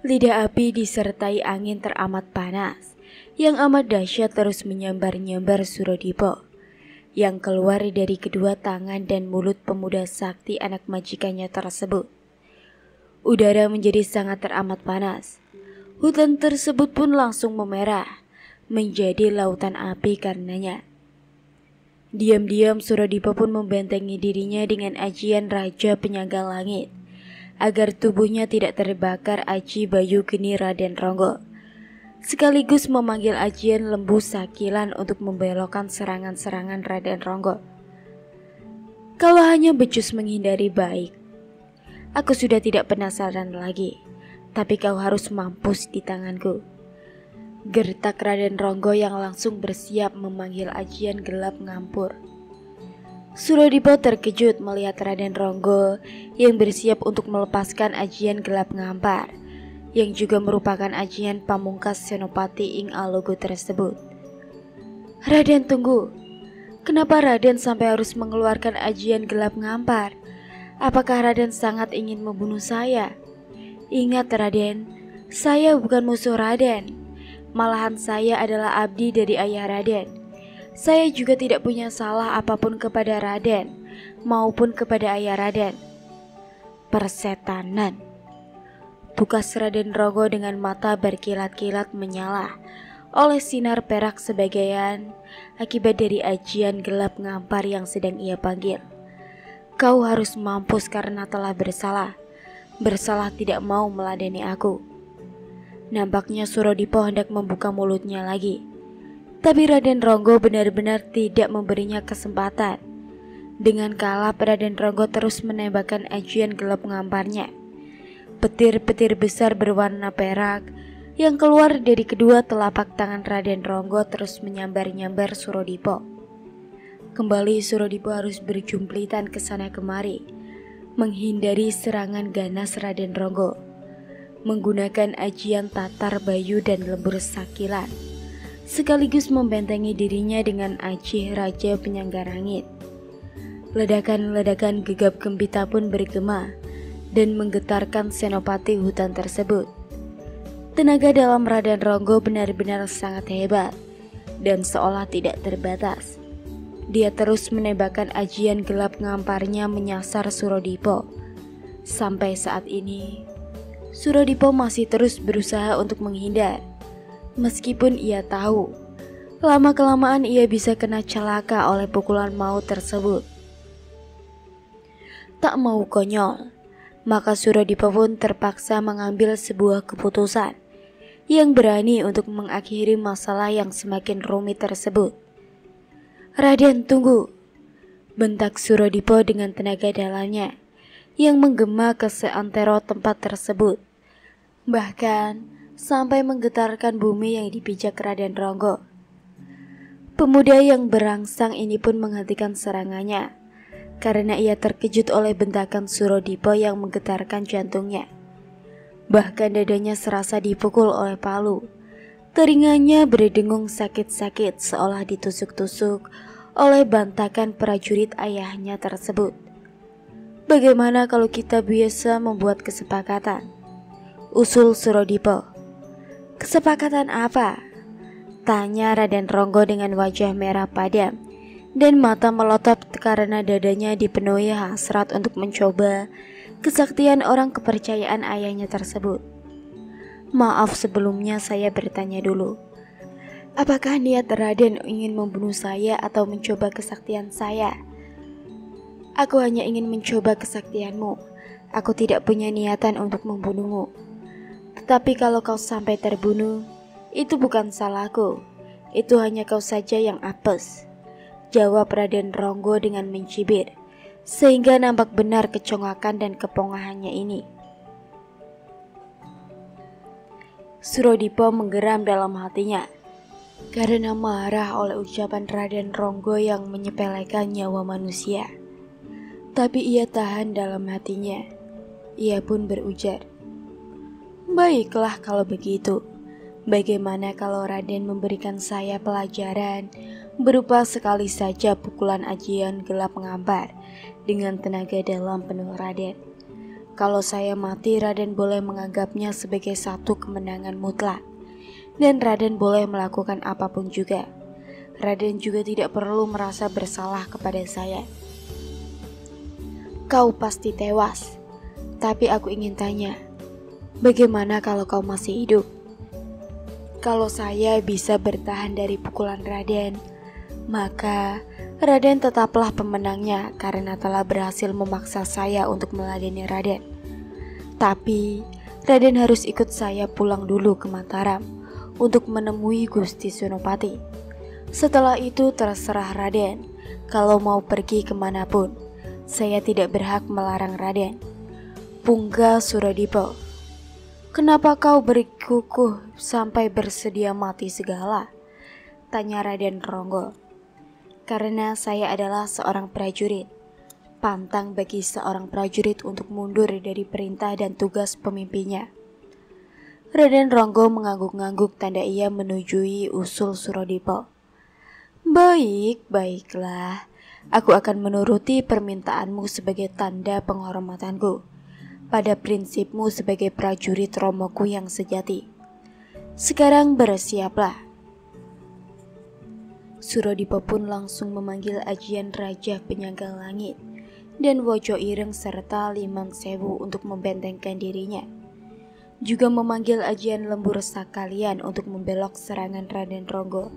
Lidah api disertai angin teramat panas yang amat dahsyat terus menyambar-nyambar Surodipo, yang keluar dari kedua tangan dan mulut pemuda sakti anak majikannya tersebut. Udara menjadi sangat teramat panas. Hutan tersebut pun langsung memerah, menjadi lautan api karenanya. Diam-diam Surodipo pun membentengi dirinya dengan ajian Raja Penyangga Langit, agar tubuhnya tidak terbakar Aji Bayu Geni Raden Ronggo. Sekaligus memanggil ajian Lembu Sakilan untuk membelokkan serangan-serangan Raden Ronggo. Kalau hanya becus menghindari baik, aku sudah tidak penasaran lagi, tapi kau harus mampus di tanganku. Gertak Raden Ronggo yang langsung bersiap memanggil ajian gelap ngampur. Surodipo terkejut melihat Raden Ronggo yang bersiap untuk melepaskan ajian gelap ngampar, yang juga merupakan ajian pamungkas Senopati Ing Alogo tersebut. Raden, tunggu. Kenapa Raden sampai harus mengeluarkan ajian gelap ngampar? Apakah Raden sangat ingin membunuh saya? Ingat Raden, Saya bukan musuh Raden. Malahan saya adalah abdi dari ayah Raden. Saya juga tidak punya salah apapun kepada Raden maupun kepada ayah Raden. Persetanan. Tukas Raden Ronggo dengan mata berkilat-kilat menyala oleh sinar perak sebagaian akibat dari ajian gelap ngampar yang sedang ia panggil. Kau harus mampus karena telah bersalah. Bersalah tidak mau meladeni aku. Nampaknya Surodipo hendak membuka mulutnya lagi. Tapi Raden Ronggo benar-benar tidak memberinya kesempatan. Dengan kalap Raden Ronggo terus menembakkan ajian gelap ngamparnya. Petir-petir besar berwarna perak yang keluar dari kedua telapak tangan Raden Ronggo terus menyambar-nyambar Surodipo. Kembali Surodipo harus berjumplitan ke sana kemari, menghindari serangan ganas Raden Ronggo, menggunakan ajian tatar bayu dan lembur sakilan, sekaligus membentengi dirinya dengan aji Raja Penyanggarangit. Ledakan-ledakan gegap gempita pun bergema dan menggetarkan senopati hutan tersebut. Tenaga dalam Raden Ronggo benar-benar sangat hebat dan seolah tidak terbatas. Dia terus menembakkan ajian gelap ngamparnya menyasar Surodipo. Sampai saat ini, Surodipo masih terus berusaha untuk menghindar. Meskipun ia tahu, lama-kelamaan ia bisa kena celaka oleh pukulan maut tersebut. Tak mau konyol, maka Surodipo pun terpaksa mengambil sebuah keputusan yang berani untuk mengakhiri masalah yang semakin rumit tersebut. Raden, tunggu! Bentak Surodipo dengan tenaga dalamnya yang menggema ke seantero tempat tersebut, bahkan sampai menggetarkan bumi yang dipijak Raden Ronggo. Pemuda yang berangsang ini pun menghentikan serangannya karena ia terkejut oleh bentakan Surodipo yang menggetarkan jantungnya. Bahkan dadanya serasa dipukul oleh palu. Telinganya berdengung sakit-sakit seolah ditusuk-tusuk oleh bantakan prajurit ayahnya tersebut. Bagaimana kalau kita biasa membuat kesepakatan? Usul Surodipo. Kesepakatan apa? Tanya Raden Ronggo dengan wajah merah padam dan mata melotot karena dadanya dipenuhi hasrat untuk mencoba kesaktian orang kepercayaan ayahnya tersebut. Maaf sebelumnya saya bertanya dulu. Apakah niat Raden ingin membunuh saya atau mencoba kesaktian saya? Aku hanya ingin mencoba kesaktianmu. Aku tidak punya niatan untuk membunuhmu. Tetapi kalau kau sampai terbunuh, itu bukan salahku. Itu hanya kau saja yang apes, jawab Raden Ronggo dengan mencibir, sehingga nampak benar kecongakan dan kepongahannya ini. Surodipo menggeram dalam hatinya karena marah oleh ucapan Raden Ronggo yang menyepelekan nyawa manusia. Tapi ia tahan dalam hatinya. Ia pun berujar, baiklah kalau begitu. Bagaimana kalau Raden memberikan saya pelajaran berupa sekali saja pukulan ajian gelap ngampar dengan tenaga dalam penuh Raden. Kalau saya mati, Raden boleh menganggapnya sebagai satu kemenangan mutlak, dan Raden boleh melakukan apapun juga. Raden juga tidak perlu merasa bersalah kepada saya. Kau pasti tewas, tapi aku ingin tanya, bagaimana kalau kau masih hidup? Kalau saya bisa bertahan dari pukulan Raden, maka Raden tetaplah pemenangnya karena telah berhasil memaksa saya untuk meladeni Raden. Tapi Raden harus ikut saya pulang dulu ke Mataram untuk menemui Gusti Senopati. Setelah itu terserah Raden, kalau mau pergi kemanapun, saya tidak berhak melarang Raden. Punggal Surodipo. Kenapa kau berkukuh sampai bersedia mati segala? Tanya Raden Ronggo. Karena saya adalah seorang prajurit. Pantang bagi seorang prajurit untuk mundur dari perintah dan tugas pemimpinnya. Raden Ronggo mengangguk-angguk tanda ia menujui usul Surodipo. Baiklah. Aku akan menuruti permintaanmu sebagai tanda penghormatanku. pada prinsipmu sebagai prajurit Romoku yang sejati. Sekarang bersiaplah. Surodipo pun langsung memanggil ajian Raja Penyangga Langit dan Wojo Ireng serta Limang Sewu untuk membentengkan dirinya. Juga memanggil ajian Lembur Sakalian untuk membelok serangan Raden Ronggo.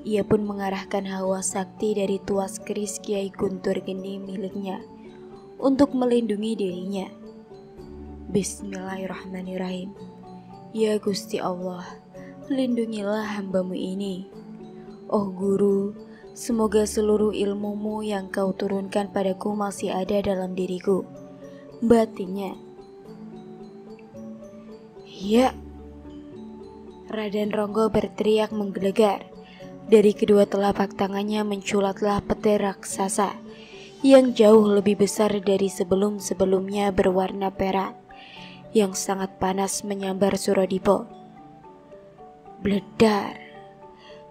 Ia pun mengarahkan hawa sakti dari tuas keris Kiai Guntur Geni miliknya untuk melindungi dirinya. Bismillahirrahmanirrahim. Ya Gusti Allah, lindungilah hambamu ini. Oh Guru, semoga seluruh ilmumu yang kau turunkan padaku masih ada dalam diriku. Batinnya. Ya. Raden Ronggo berteriak menggelegar. Dari kedua telapak tangannya menculatlah petir raksasa yang jauh lebih besar dari sebelum-sebelumnya berwarna perak, yang sangat panas menyambar Surodipo. Bledar.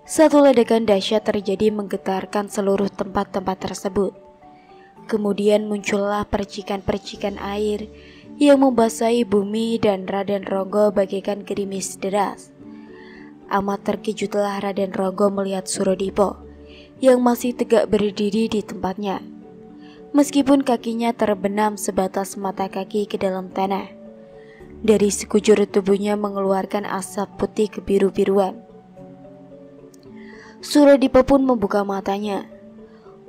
Satu ledakan dahsyat terjadi menggetarkan seluruh tempat-tempat tersebut. Kemudian muncullah percikan-percikan air yang membasahi bumi dan Raden Ronggo bagaikan gerimis deras. Amat terkejutlah Raden Ronggo melihat Surodipo yang masih tegak berdiri di tempatnya, meskipun kakinya terbenam sebatas mata kaki ke dalam tanah. Dari sekujur tubuhnya mengeluarkan asap putih kebiru-biruan. Surodipo pun membuka matanya.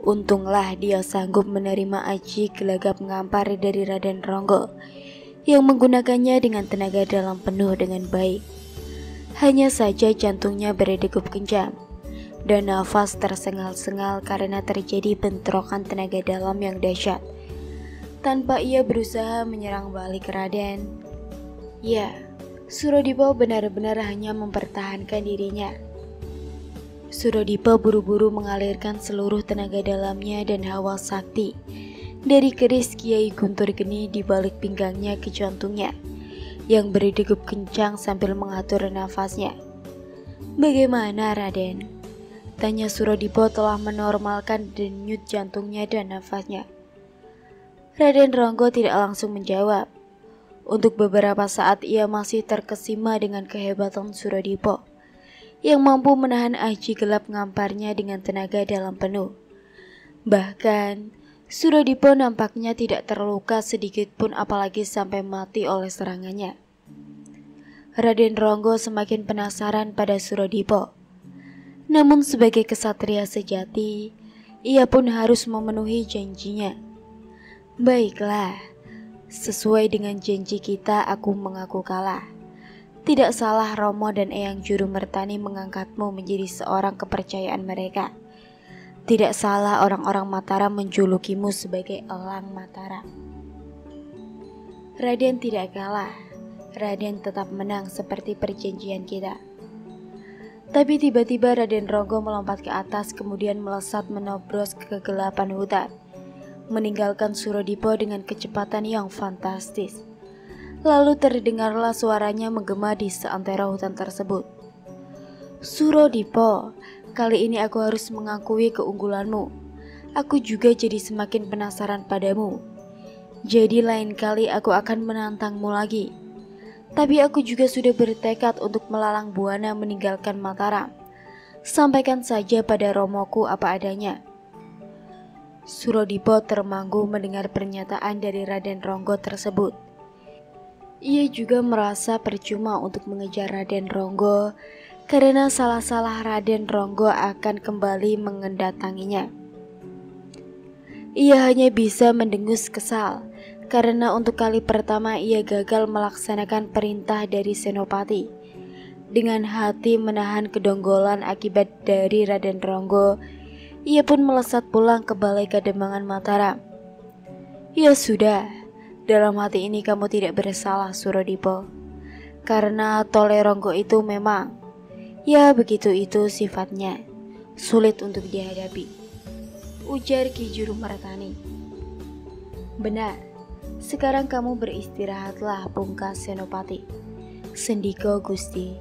Untunglah dia sanggup menerima aji gelagap ngampar dari Raden Ronggo yang menggunakannya dengan tenaga dalam penuh dengan baik. Hanya saja jantungnya berdegup kencang dan nafas tersengal-sengal karena terjadi bentrokan tenaga dalam yang dahsyat. Tanpa ia berusaha menyerang balik Raden. Ya, Surodipo benar-benar hanya mempertahankan dirinya. Surodipo buru-buru mengalirkan seluruh tenaga dalamnya dan hawa sakti dari keris Kiai Guntur Geni di balik pinggangnya ke jantungnya yang berdegup kencang sambil mengatur nafasnya. Bagaimana Raden? Tanya Surodipo telah menormalkan denyut jantungnya dan nafasnya. Raden Ronggo tidak langsung menjawab. Untuk beberapa saat ia masih terkesima dengan kehebatan Surodipo yang mampu menahan aji gelap ngamparnya dengan tenaga dalam penuh. Bahkan Surodipo nampaknya tidak terluka sedikit pun, apalagi sampai mati oleh serangannya. Raden Ronggo semakin penasaran pada Surodipo. Namun sebagai kesatria sejati, ia pun harus memenuhi janjinya. Baiklah, sesuai dengan janji kita, aku mengaku kalah. Tidak salah Romo dan Eyang Juru Mertani mengangkatmu menjadi seorang kepercayaan mereka. Tidak salah orang-orang Mataram menjulukimu sebagai Elang Mataram. Raden tidak kalah. Raden tetap menang seperti perjanjian kita. Tapi tiba-tiba Raden Ronggo melompat ke atas, kemudian melesat menobros ke kegelapan hutan, meninggalkan Surodipo dengan kecepatan yang fantastis. Lalu terdengarlah suaranya menggema di seantero hutan tersebut. Surodipo, kali ini aku harus mengakui keunggulanmu. Aku juga jadi semakin penasaran padamu. Jadi lain kali aku akan menantangmu lagi. Tapi aku juga sudah bertekad untuk melalang buana meninggalkan Mataram. Sampaikan saja pada Romoku apa adanya. Surodipo termangu mendengar pernyataan dari Raden Ronggo tersebut. Ia juga merasa percuma untuk mengejar Raden Ronggo karena salah-salah Raden Ronggo akan kembali mendatanginya. Ia hanya bisa mendengus kesal karena untuk kali pertama ia gagal melaksanakan perintah dari Senopati. Dengan hati menahan kedonggolan akibat dari Raden Ronggo, ia pun melesat pulang ke Balai Kademangan Mataram. Ya sudah, dalam hati ini kamu tidak bersalah Surodipo. Karena Tole Ronggo itu memang, ya begitu itu sifatnya, sulit untuk dihadapi. Ujar Ki Juru Mertani. Benar, sekarang kamu beristirahatlah pungkas Senopati. Sendiko Gusti.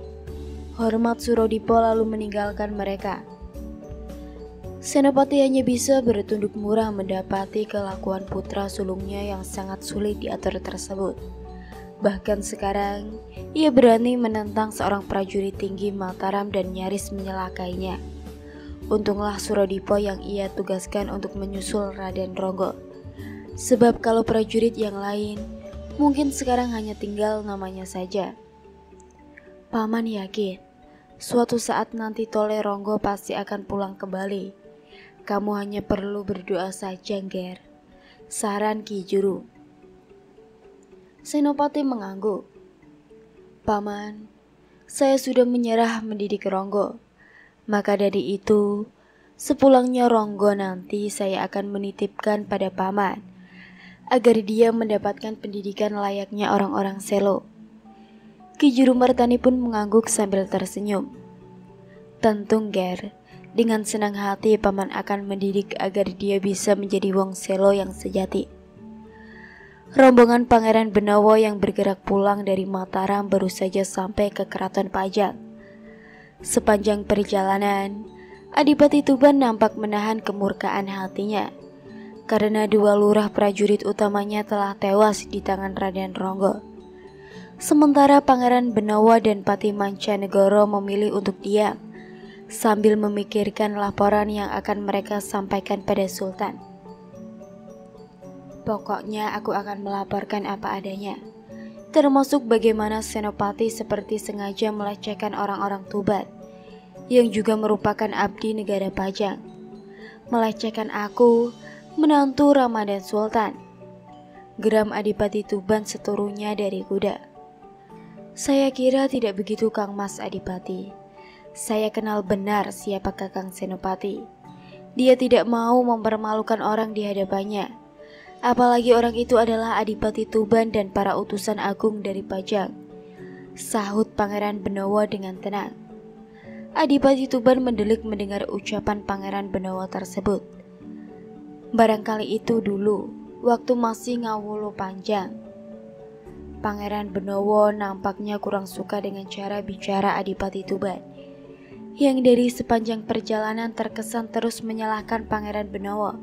Hormat Surodipo lalu meninggalkan mereka. Senopati hanya bisa bertunduk murah mendapati kelakuan putra sulungnya yang sangat sulit diatur tersebut. Bahkan sekarang, ia berani menentang seorang prajurit tinggi Mataram dan nyaris menyelakainya. Untunglah Suradipo yang ia tugaskan untuk menyusul Raden Ronggo. Sebab kalau prajurit yang lain, mungkin sekarang hanya tinggal namanya saja. Paman yakin, suatu saat nanti Tole Ronggo pasti akan pulang kembali. Kamu hanya perlu berdoa saja, Ger. Saran Ki Juru. Senopati mengangguk. Paman, saya sudah menyerah mendidik Ronggo. Maka dari itu, sepulangnya Ronggo nanti saya akan menitipkan pada Paman, agar dia mendapatkan pendidikan layaknya orang-orang Selo. Ki Juru Martani pun mengangguk sambil tersenyum. Tentu, Ger. Dengan senang hati Paman akan mendidik agar dia bisa menjadi wong Selo yang sejati. Rombongan Pangeran Benawa yang bergerak pulang dari Mataram baru saja sampai ke Keraton Pajang. Sepanjang perjalanan, Adipati Tuban nampak menahan kemurkaan hatinya karena dua lurah prajurit utamanya telah tewas di tangan Raden Ronggo. Sementara Pangeran Benawa dan Pati Mancanegoro memilih untuk diam sambil memikirkan laporan yang akan mereka sampaikan pada Sultan. Pokoknya aku akan melaporkan apa adanya, termasuk bagaimana Senopati seperti sengaja melecehkan orang-orang Tuban, yang juga merupakan abdi negara Pajang. Melecehkan aku, menantu Ramadan Sultan. Geram Adipati Tuban seturunnya dari kuda. Saya kira tidak begitu, Kang Mas Adipati. Saya kenal benar siapa Kakang Senopati. Dia tidak mau mempermalukan orang di hadapannya. Apalagi orang itu adalah Adipati Tuban dan para utusan agung dari Pajang, sahut Pangeran Benawa dengan tenang. Adipati Tuban mendelik mendengar ucapan Pangeran Benawa tersebut. Barangkali itu dulu, waktu masih Ngawulu Panjang. Pangeran Benawa nampaknya kurang suka dengan cara bicara Adipati Tuban, yang dari sepanjang perjalanan terkesan terus menyalahkan Pangeran Benawa.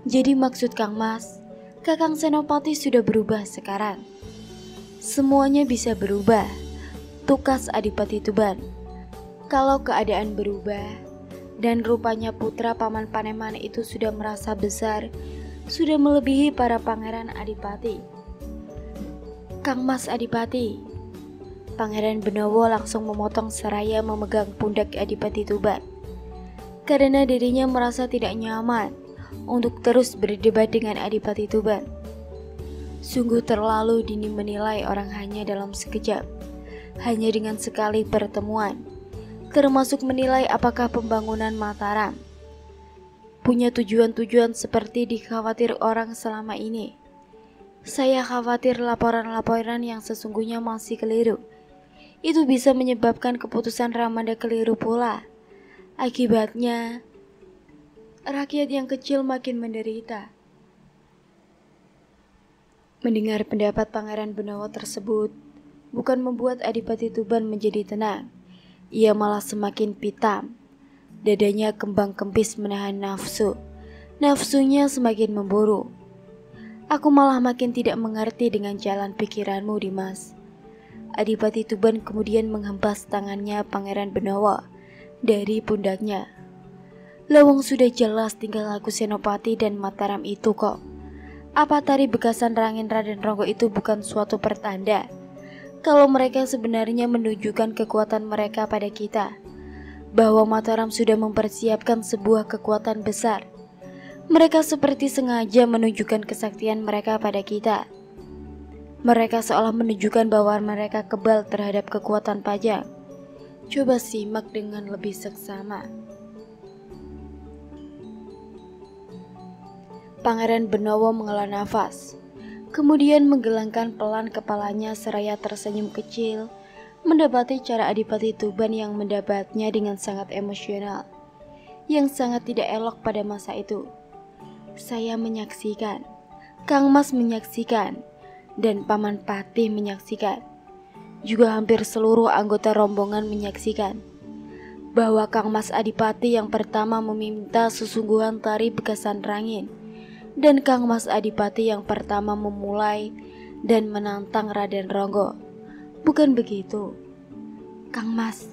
Jadi maksud Kang Mas, Kakang Senopati sudah berubah sekarang. Semuanya bisa berubah, tukas Adipati Tuban. Kalau keadaan berubah, dan rupanya putra Paman Panemon itu sudah merasa besar, sudah melebihi para pangeran Adipati. Kang Mas Adipati, Pangeran Benawa langsung memotong seraya memegang pundak Adipati Tuban, karena dirinya merasa tidak nyaman untuk terus berdebat dengan Adipati Tuban. Sungguh terlalu dini menilai orang hanya dalam sekejap, hanya dengan sekali pertemuan, termasuk menilai apakah pembangunan Mataram punya tujuan-tujuan seperti dikhawatir orang selama ini. Saya khawatir laporan-laporan yang sesungguhnya masih keliru. Itu bisa menyebabkan keputusan Ramanda keliru pula. Akibatnya, rakyat yang kecil makin menderita. Mendengar pendapat Pangeran Benawa tersebut, bukan membuat Adipati Tuban menjadi tenang. Ia malah semakin pitam. Dadanya kembang kempis menahan nafsu. Nafsunya semakin memburu. Aku malah makin tidak mengerti dengan jalan pikiranmu, Dimas. Adipati Tuban kemudian menghempas tangannya Pangeran Benawa dari pundaknya. Lawang sudah jelas tinggal aku Senopati dan Mataram itu kok. Apa tari bekasan Rangin Raden Ronggo itu bukan suatu pertanda kalau mereka sebenarnya menunjukkan kekuatan mereka pada kita, bahwa Mataram sudah mempersiapkan sebuah kekuatan besar. Mereka seperti sengaja menunjukkan kesaktian mereka pada kita. Mereka seolah menunjukkan bahwa mereka kebal terhadap kekuatan Pajang. Coba simak dengan lebih seksama. Pangeran Benawa menghela nafas, kemudian menggelengkan pelan kepalanya seraya tersenyum kecil, mendapati cara Adipati Tuban yang mendabatnya dengan sangat emosional, yang sangat tidak elok pada masa itu. Saya menyaksikan, Kang Mas menyaksikan, dan Paman Patih menyaksikan. Juga hampir seluruh anggota rombongan menyaksikan. bahwa Kang Mas Adipati yang pertama meminta sesungguhan tari Bekasan Rangin, dan Kang Mas Adipati yang pertama memulai dan menantang Raden Ronggo. Bukan begitu, Kang Mas.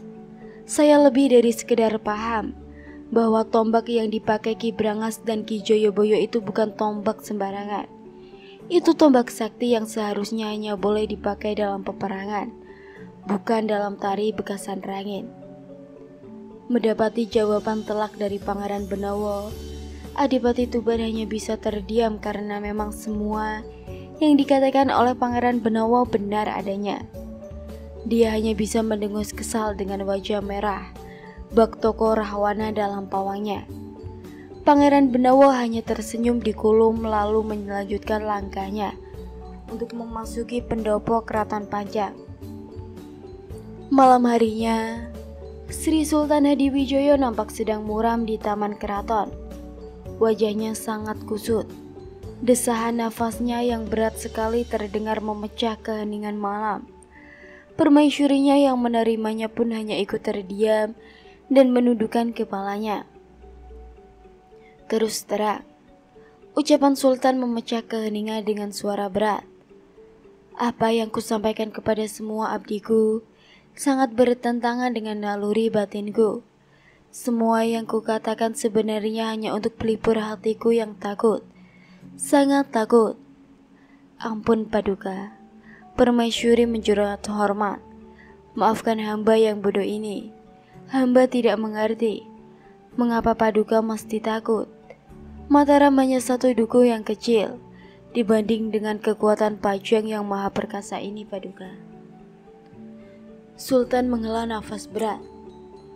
Saya lebih dari sekedar paham bahwa tombak yang dipakai Ki Brangas dan Ki Joyoboyo itu bukan tombak sembarangan. Itu tombak sakti yang seharusnya hanya boleh dipakai dalam peperangan, bukan dalam tari Bekasan Rangin. Mendapati jawaban telak dari Pangeran Benawa, Adipati Tuban hanya bisa terdiam karena memang semua yang dikatakan oleh Pangeran Benawa benar adanya. Dia hanya bisa mendengus kesal dengan wajah merah bak toko Rahwana dalam pawangnya. Pangeran Benawa hanya tersenyum di kulum lalu melanjutkan langkahnya untuk memasuki pendopo Keraton Panjang. Malam harinya, Sri Sultan Hadiwijoyo nampak sedang muram di taman keraton. Wajahnya sangat kusut. Desahan nafasnya yang berat sekali terdengar memecah keheningan malam. Permaisurinya yang menerimanya pun hanya ikut terdiam dan menundukkan kepalanya. Terus terang, ucapan Sultan memecah keheningan dengan suara berat. Apa yang kusampaikan kepada semua abdiku sangat bertentangan dengan naluri batinku. Semua yang kukatakan sebenarnya hanya untuk pelipur hatiku yang takut, sangat takut. Ampun Paduka, Permaisuri menjurut hormat. Maafkan hamba yang bodoh ini. Hamba tidak mengerti mengapa Paduka mesti takut. Mataram hanya satu duku yang kecil dibanding dengan kekuatan Pajang yang maha perkasa ini Paduka. Sultan menghela nafas berat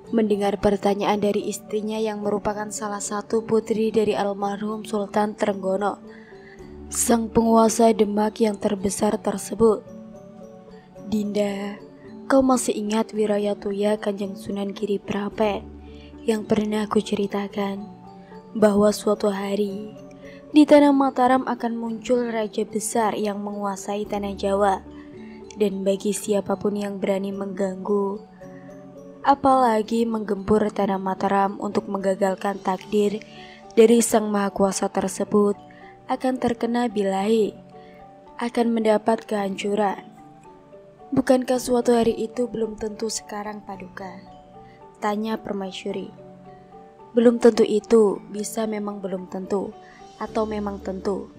mendengar pertanyaan dari istrinya yang merupakan salah satu putri dari almarhum Sultan Trenggono, sang penguasa Demak yang terbesar tersebut. Dinda, kau masih ingat Wirayatuya Kanjeng Sunan Giriprapen yang pernah aku ceritakan bahwa suatu hari di tanah Mataram akan muncul raja besar yang menguasai tanah Jawa, dan bagi siapapun yang berani mengganggu, apalagi menggempur tanah Mataram untuk menggagalkan takdir dari sang maha kuasa tersebut, akan terkena bilahi, akan mendapat kehancuran. Bukankah suatu hari itu belum tentu sekarang Paduka? Tanya Permaisuri. Belum tentu itu bisa memang belum tentu atau memang tentu.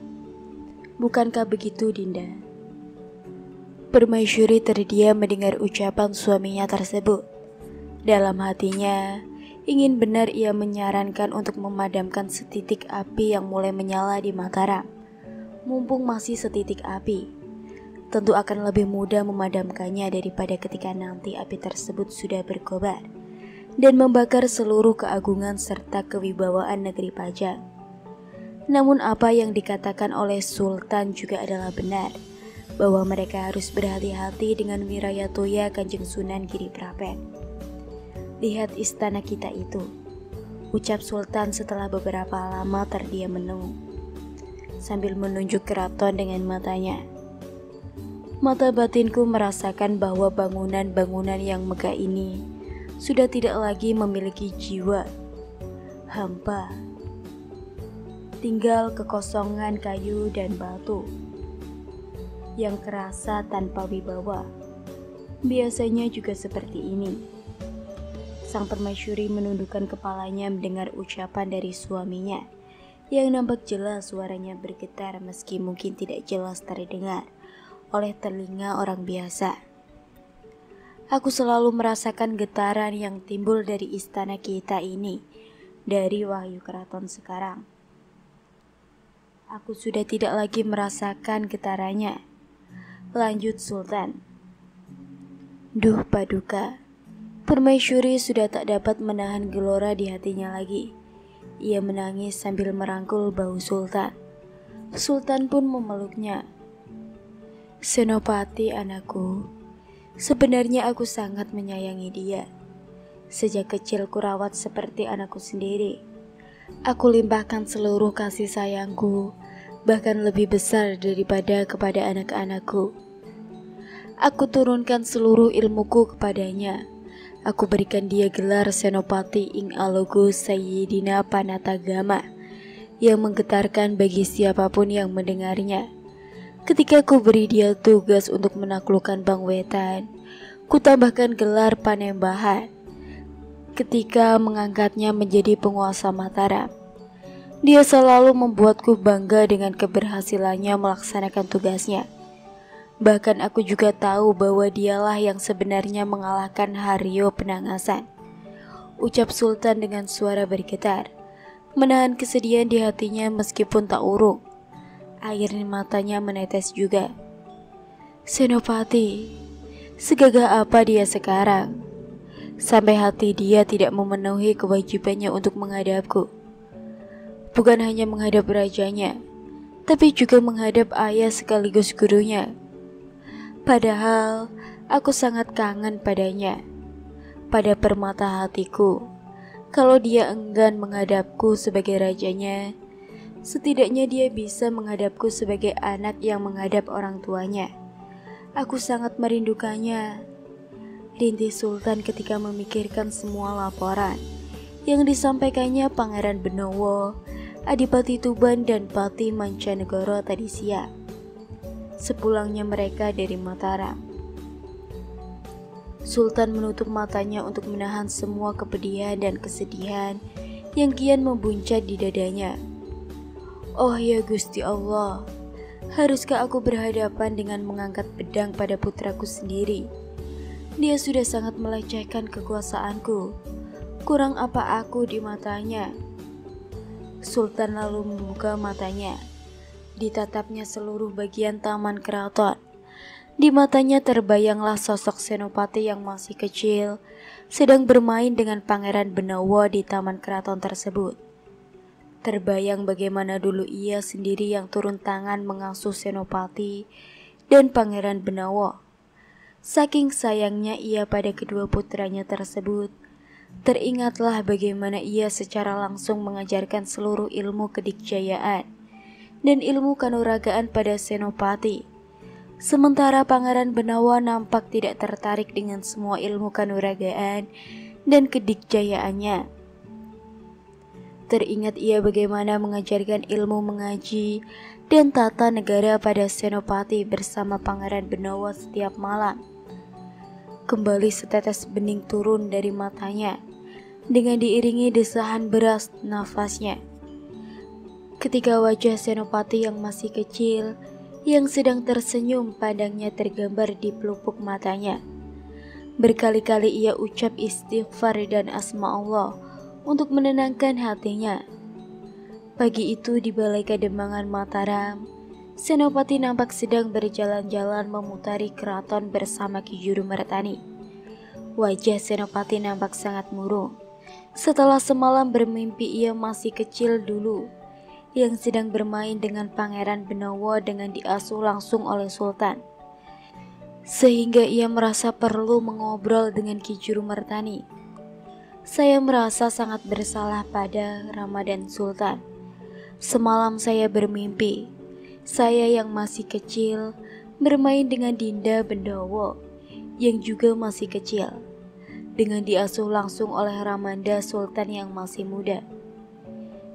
Bukankah begitu Dinda? Permaisuri terdiam mendengar ucapan suaminya tersebut. Dalam hatinya, ingin benar ia menyarankan untuk memadamkan setitik api yang mulai menyala di Mataram. Mumpung masih setitik api, tentu akan lebih mudah memadamkannya daripada ketika nanti api tersebut sudah berkobar dan membakar seluruh keagungan serta kewibawaan negeri Pajang. Namun apa yang dikatakan oleh Sultan juga adalah benar, bahwa mereka harus berhati-hati dengan Wirayatuya Kanjeng Sunan Giriprapen. Lihat istana kita itu, ucap Sultan setelah beberapa lama terdiam menunggu, sambil menunjuk keraton dengan matanya. Mata batinku merasakan bahwa bangunan-bangunan yang megah ini sudah tidak lagi memiliki jiwa, hampa. Tinggal kekosongan kayu dan batu yang kerasa tanpa wibawa. Biasanya juga seperti ini. Sang permaisuri menundukkan kepalanya mendengar ucapan dari suaminya, yang nampak jelas suaranya bergetar meski mungkin tidak jelas terdengar oleh telinga orang biasa. Aku selalu merasakan getaran yang timbul dari istana kita ini, dari wahyu keraton sekarang. Aku sudah tidak lagi merasakan getarannya. Lanjut Sultan. Duh Paduka, Permaisuri sudah tak dapat menahan gelora di hatinya lagi. Ia menangis sambil merangkul bahu Sultan. Sultan pun memeluknya. Senopati anakku, sebenarnya aku sangat menyayangi dia. Sejak kecil kurawat seperti anakku sendiri. Aku limpahkan seluruh kasih sayangku, bahkan lebih besar daripada kepada anak-anakku. Aku turunkan seluruh ilmuku kepadanya, Aku berikan dia gelar Senopati ing Alogo Sayyidina Panatagama yang menggetarkan bagi siapapun yang mendengarnya. Ketika ku beri dia tugas untuk menaklukkan Bang Wetan, ku tambahkan gelar Panembahan. Ketika mengangkatnya menjadi penguasa Mataram, dia selalu membuatku bangga dengan keberhasilannya melaksanakan tugasnya. Bahkan aku juga tahu bahwa dialah yang sebenarnya mengalahkan Haryo Penangasan. Ucap Sultan dengan suara bergetar, menahan kesedihan di hatinya meskipun tak urung. Air di matanya menetes juga. Senopati, segagah apa dia sekarang? Sampai hati dia tidak memenuhi kewajibannya untuk menghadapku. Bukan hanya menghadap rajanya, tapi juga menghadap ayah sekaligus gurunya. Padahal aku sangat kangen padanya. Pada permata hatiku, kalau dia enggan menghadapku sebagai rajanya, setidaknya dia bisa menghadapku sebagai anak yang menghadap orang tuanya. Aku sangat merindukannya. Rintih Sultan ketika memikirkan semua laporan yang disampaikannya Pangeran Benowo, Adipati Tuban dan Pati Mancanegoro tadi siang, sepulangnya mereka dari Mataram. Sultan menutup matanya untuk menahan semua kepedihan dan kesedihan yang kian membuncah di dadanya. Oh ya Gusti Allah, haruskah aku berhadapan dengan mengangkat pedang pada putraku sendiri? Dia sudah sangat melecehkan kekuasaanku. Kurang apa aku di matanya? Sultan lalu membuka matanya. Ditatapnya seluruh bagian taman keraton. Di matanya terbayanglah sosok Senopati yang masih kecil, sedang bermain dengan Pangeran Benawa di taman keraton tersebut. Terbayang bagaimana dulu ia sendiri yang turun tangan mengasuh Senopati dan Pangeran Benawa. Saking sayangnya ia pada kedua putranya tersebut, teringatlah bagaimana ia secara langsung mengajarkan seluruh ilmu kedikjayaan dan ilmu kanuragaan pada Senopati. Sementara Pangeran Benawa nampak tidak tertarik dengan semua ilmu kanuragaan dan kedikjayaannya. Teringat ia bagaimana mengajarkan ilmu mengaji dan tata negara pada Senopati bersama Pangeran Benawa setiap malam. Kembali setetes bening turun dari matanya dengan diiringi desahan beras nafasnya. Ketika wajah Senopati yang masih kecil, yang sedang tersenyum pandangnya tergambar di pelupuk matanya. Berkali-kali ia ucap istighfar dan asma Allah untuk menenangkan hatinya. Pagi itu di Balai Kademangan Mataram, Senopati nampak sedang berjalan-jalan memutari keraton bersama Ki Juru Mertani. Wajah Senopati nampak sangat murung. Setelah semalam bermimpi ia masih kecil dulu, yang sedang bermain dengan Pangeran Benawa dengan diasuh langsung oleh Sultan. Sehingga ia merasa perlu mengobrol dengan Ki Juru Mertani. Saya merasa sangat bersalah pada Rama dan Sultan. Semalam saya bermimpi, saya yang masih kecil bermain dengan Dinda Bendowo yang juga masih kecil, dengan diasuh langsung oleh Ramanda Sultan yang masih muda.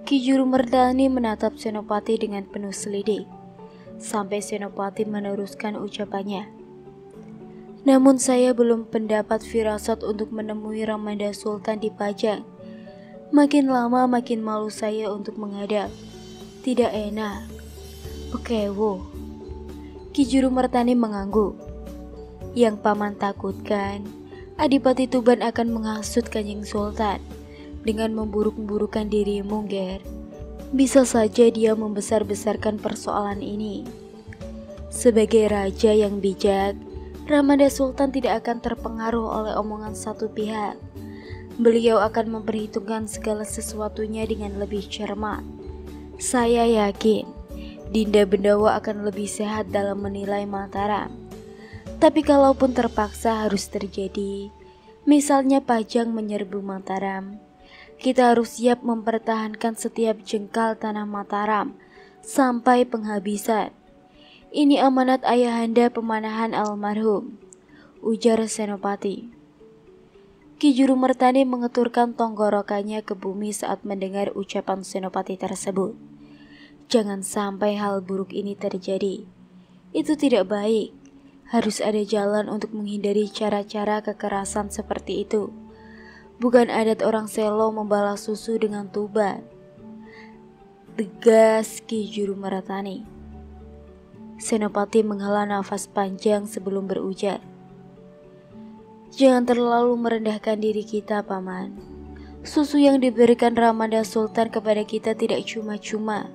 Ki Juru Mertani menatap Senopati dengan penuh selidik, sampai Senopati meneruskan ucapannya. Namun saya belum pendapat firasat untuk menemui Ramanda Sultan di Pajang. Makin lama makin malu saya untuk menghadap. Tidak enak. Pekewo. Ki Juru Mertani mengangguk. Yang paman takutkan, Adipati Tuban akan menghasut Kanjeng Sultan dengan memburuk-burukan dirimu, Ger. Bisa saja dia membesar-besarkan persoalan ini. Sebagai raja yang bijak, Ramanda Sultan tidak akan terpengaruh oleh omongan satu pihak. Beliau akan memperhitungkan segala sesuatunya dengan lebih cermat. Saya yakin Dinda Bendawa akan lebih sehat dalam menilai Mataram. Tapi kalaupun terpaksa harus terjadi, misalnya Pajang menyerbu Mataram, kita harus siap mempertahankan setiap jengkal tanah Mataram sampai penghabisan. Ini amanat ayahanda pemanahan almarhum, ujar Senopati. Ki Juru Mertani mengeturkan tenggorokannya ke bumi saat mendengar ucapan Senopati tersebut. Jangan sampai hal buruk ini terjadi. Itu tidak baik. Harus ada jalan untuk menghindari cara-cara kekerasan seperti itu. Bukan adat orang Selo membalas susu dengan tuban, tegas Ki Juru Mertani. Senopati menghela nafas panjang sebelum berujar. Jangan terlalu merendahkan diri kita, Paman. Susu yang diberikan Ramanda Sultan kepada kita tidak cuma-cuma.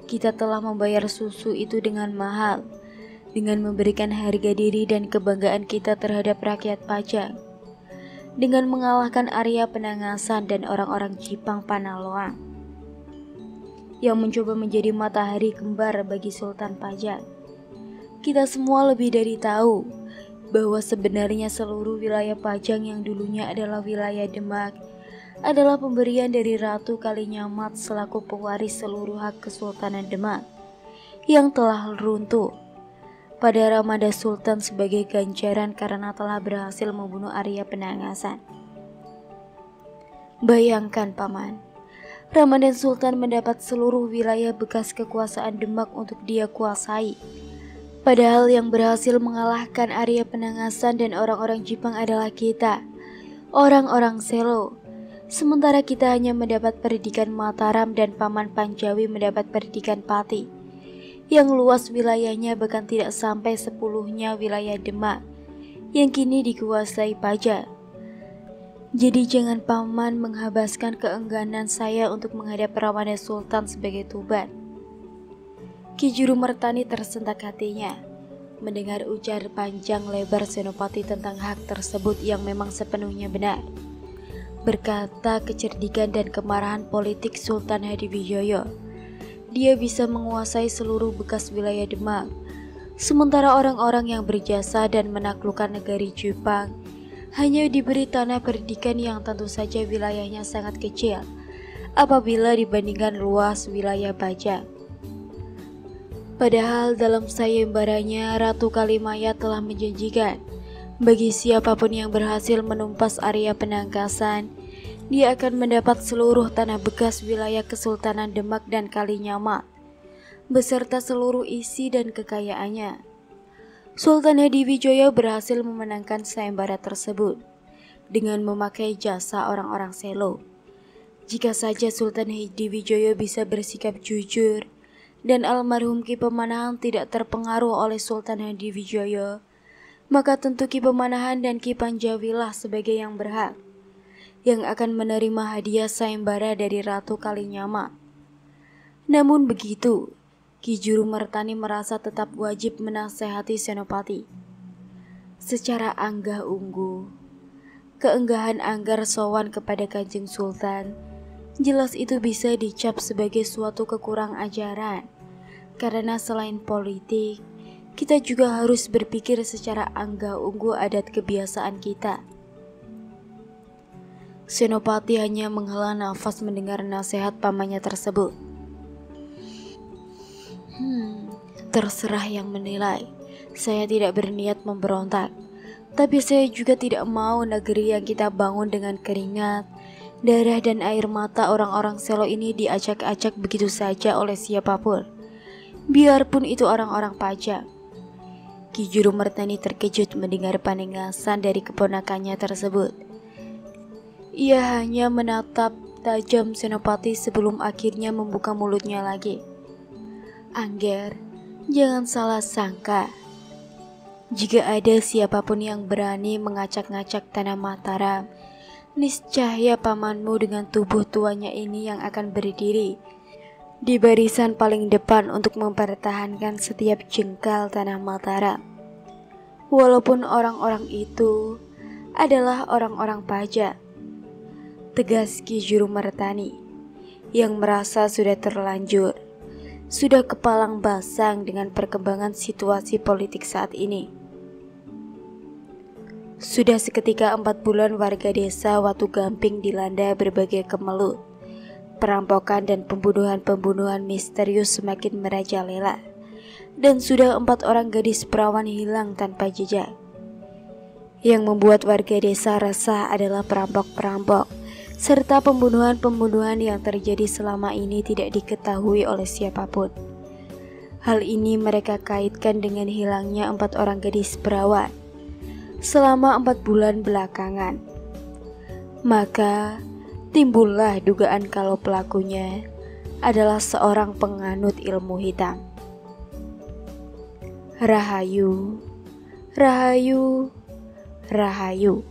Kita telah membayar susu itu dengan mahal, dengan memberikan harga diri dan kebanggaan kita terhadap rakyat Pajang, dengan mengalahkan Arya Penangasan dan orang-orang Jipang Panaloang yang mencoba menjadi matahari kembar bagi Sultan Pajang. Kita semua lebih dari tahu bahwa sebenarnya seluruh wilayah Pajang yang dulunya adalah wilayah Demak adalah pemberian dari Ratu Kalinyamat selaku pewaris seluruh hak Kesultanan Demak yang telah runtuh pada Ramanda Sultan sebagai ganjaran karena telah berhasil membunuh Arya Penangasan. Bayangkan, Paman, Ramanda Sultan mendapat seluruh wilayah bekas kekuasaan Demak untuk dia kuasai. Padahal yang berhasil mengalahkan Arya Penangasan dan orang-orang Jipang adalah kita, orang-orang Selo. Sementara kita hanya mendapat pendidikan Mataram dan Paman Panjawi mendapat pendidikan Pati, yang luas wilayahnya bahkan tidak sampai 10-nya wilayah Demak, yang kini dikuasai Pajang. Jadi jangan Paman menghabiskan keengganan saya untuk menghadap Ramanda Sultan sebagai tuban. Ki Juru Mertani tersentak hatinya mendengar ujar panjang lebar Senopati tentang hak tersebut yang memang sepenuhnya benar. Berkata kecerdikan dan kemarahan politik Sultan Hadiwijoyo, dia bisa menguasai seluruh bekas wilayah Demak, sementara orang-orang yang berjasa dan menaklukkan negari Jepang hanya diberi tanah pendidikan yang tentu saja wilayahnya sangat kecil apabila dibandingkan luas wilayah Pajang. Padahal dalam sayembaranya Ratu Kalimaya telah menjanjikan bagi siapapun yang berhasil menumpas Arya Penangkasan, dia akan mendapat seluruh tanah bekas wilayah Kesultanan Demak dan Kalinyamat, beserta seluruh isi dan kekayaannya. Sultan Hadiwijoyo berhasil memenangkan sayembara tersebut dengan memakai jasa orang-orang Selo. Jika saja Sultan Hadiwijoyo bisa bersikap jujur dan almarhum Ki Pemanahan tidak terpengaruh oleh Sultan Hadiwijoyo, maka tentu Ki Pemanahan dan Ki Panjawilah sebagai yang berhak, yang akan menerima hadiah sayembara dari Ratu Kalinyamat. Namun begitu, Ki Juru Mertani merasa tetap wajib menasehati Senopati. Secara anggah unggu, keenggahan Anggar sowan kepada Kanjeng Sultan, jelas itu bisa dicap sebagai suatu kekurang ajaran. Karena selain politik, kita juga harus berpikir secara anggah unggu adat kebiasaan kita. Senopati hanya menghela nafas mendengar nasihat pamannya tersebut. Terserah yang menilai. Saya tidak berniat memberontak, tapi saya juga tidak mau negeri yang kita bangun dengan keringat, darah dan air mata orang-orang Selo ini diacak-acak begitu saja oleh siapapun, biarpun itu orang-orang Pajang. Ki Juru Mertani terkejut mendengar peningasan dari keponakannya tersebut. Ia hanya menatap tajam Senopati sebelum akhirnya membuka mulutnya lagi. Angger, jangan salah sangka. Jika ada siapapun yang berani mengacak-ngacak tanah Mataram, niscaya pamanmu dengan tubuh tuanya ini yang akan berdiri di barisan paling depan untuk mempertahankan setiap jengkal tanah Mataram. Walaupun orang-orang itu adalah orang-orang Pajang, tegas Ki Juru Mertani yang merasa sudah terlanjur, sudah kepalang basang dengan perkembangan situasi politik saat ini. Sudah seketika 4 bulan warga desa Watu Gamping dilanda berbagai kemelut, perampokan dan pembunuhan-pembunuhan misterius semakin merajalela, dan sudah 4 orang gadis perawan hilang tanpa jejak. Yang membuat warga desa resah adalah perampok-perampok serta pembunuhan-pembunuhan yang terjadi selama ini tidak diketahui oleh siapapun. Hal ini mereka kaitkan dengan hilangnya 4 orang gadis perawan selama 4 bulan belakangan. Maka timbullah dugaan kalau pelakunya adalah seorang penganut ilmu hitam. Rahayu, rahayu, rahayu.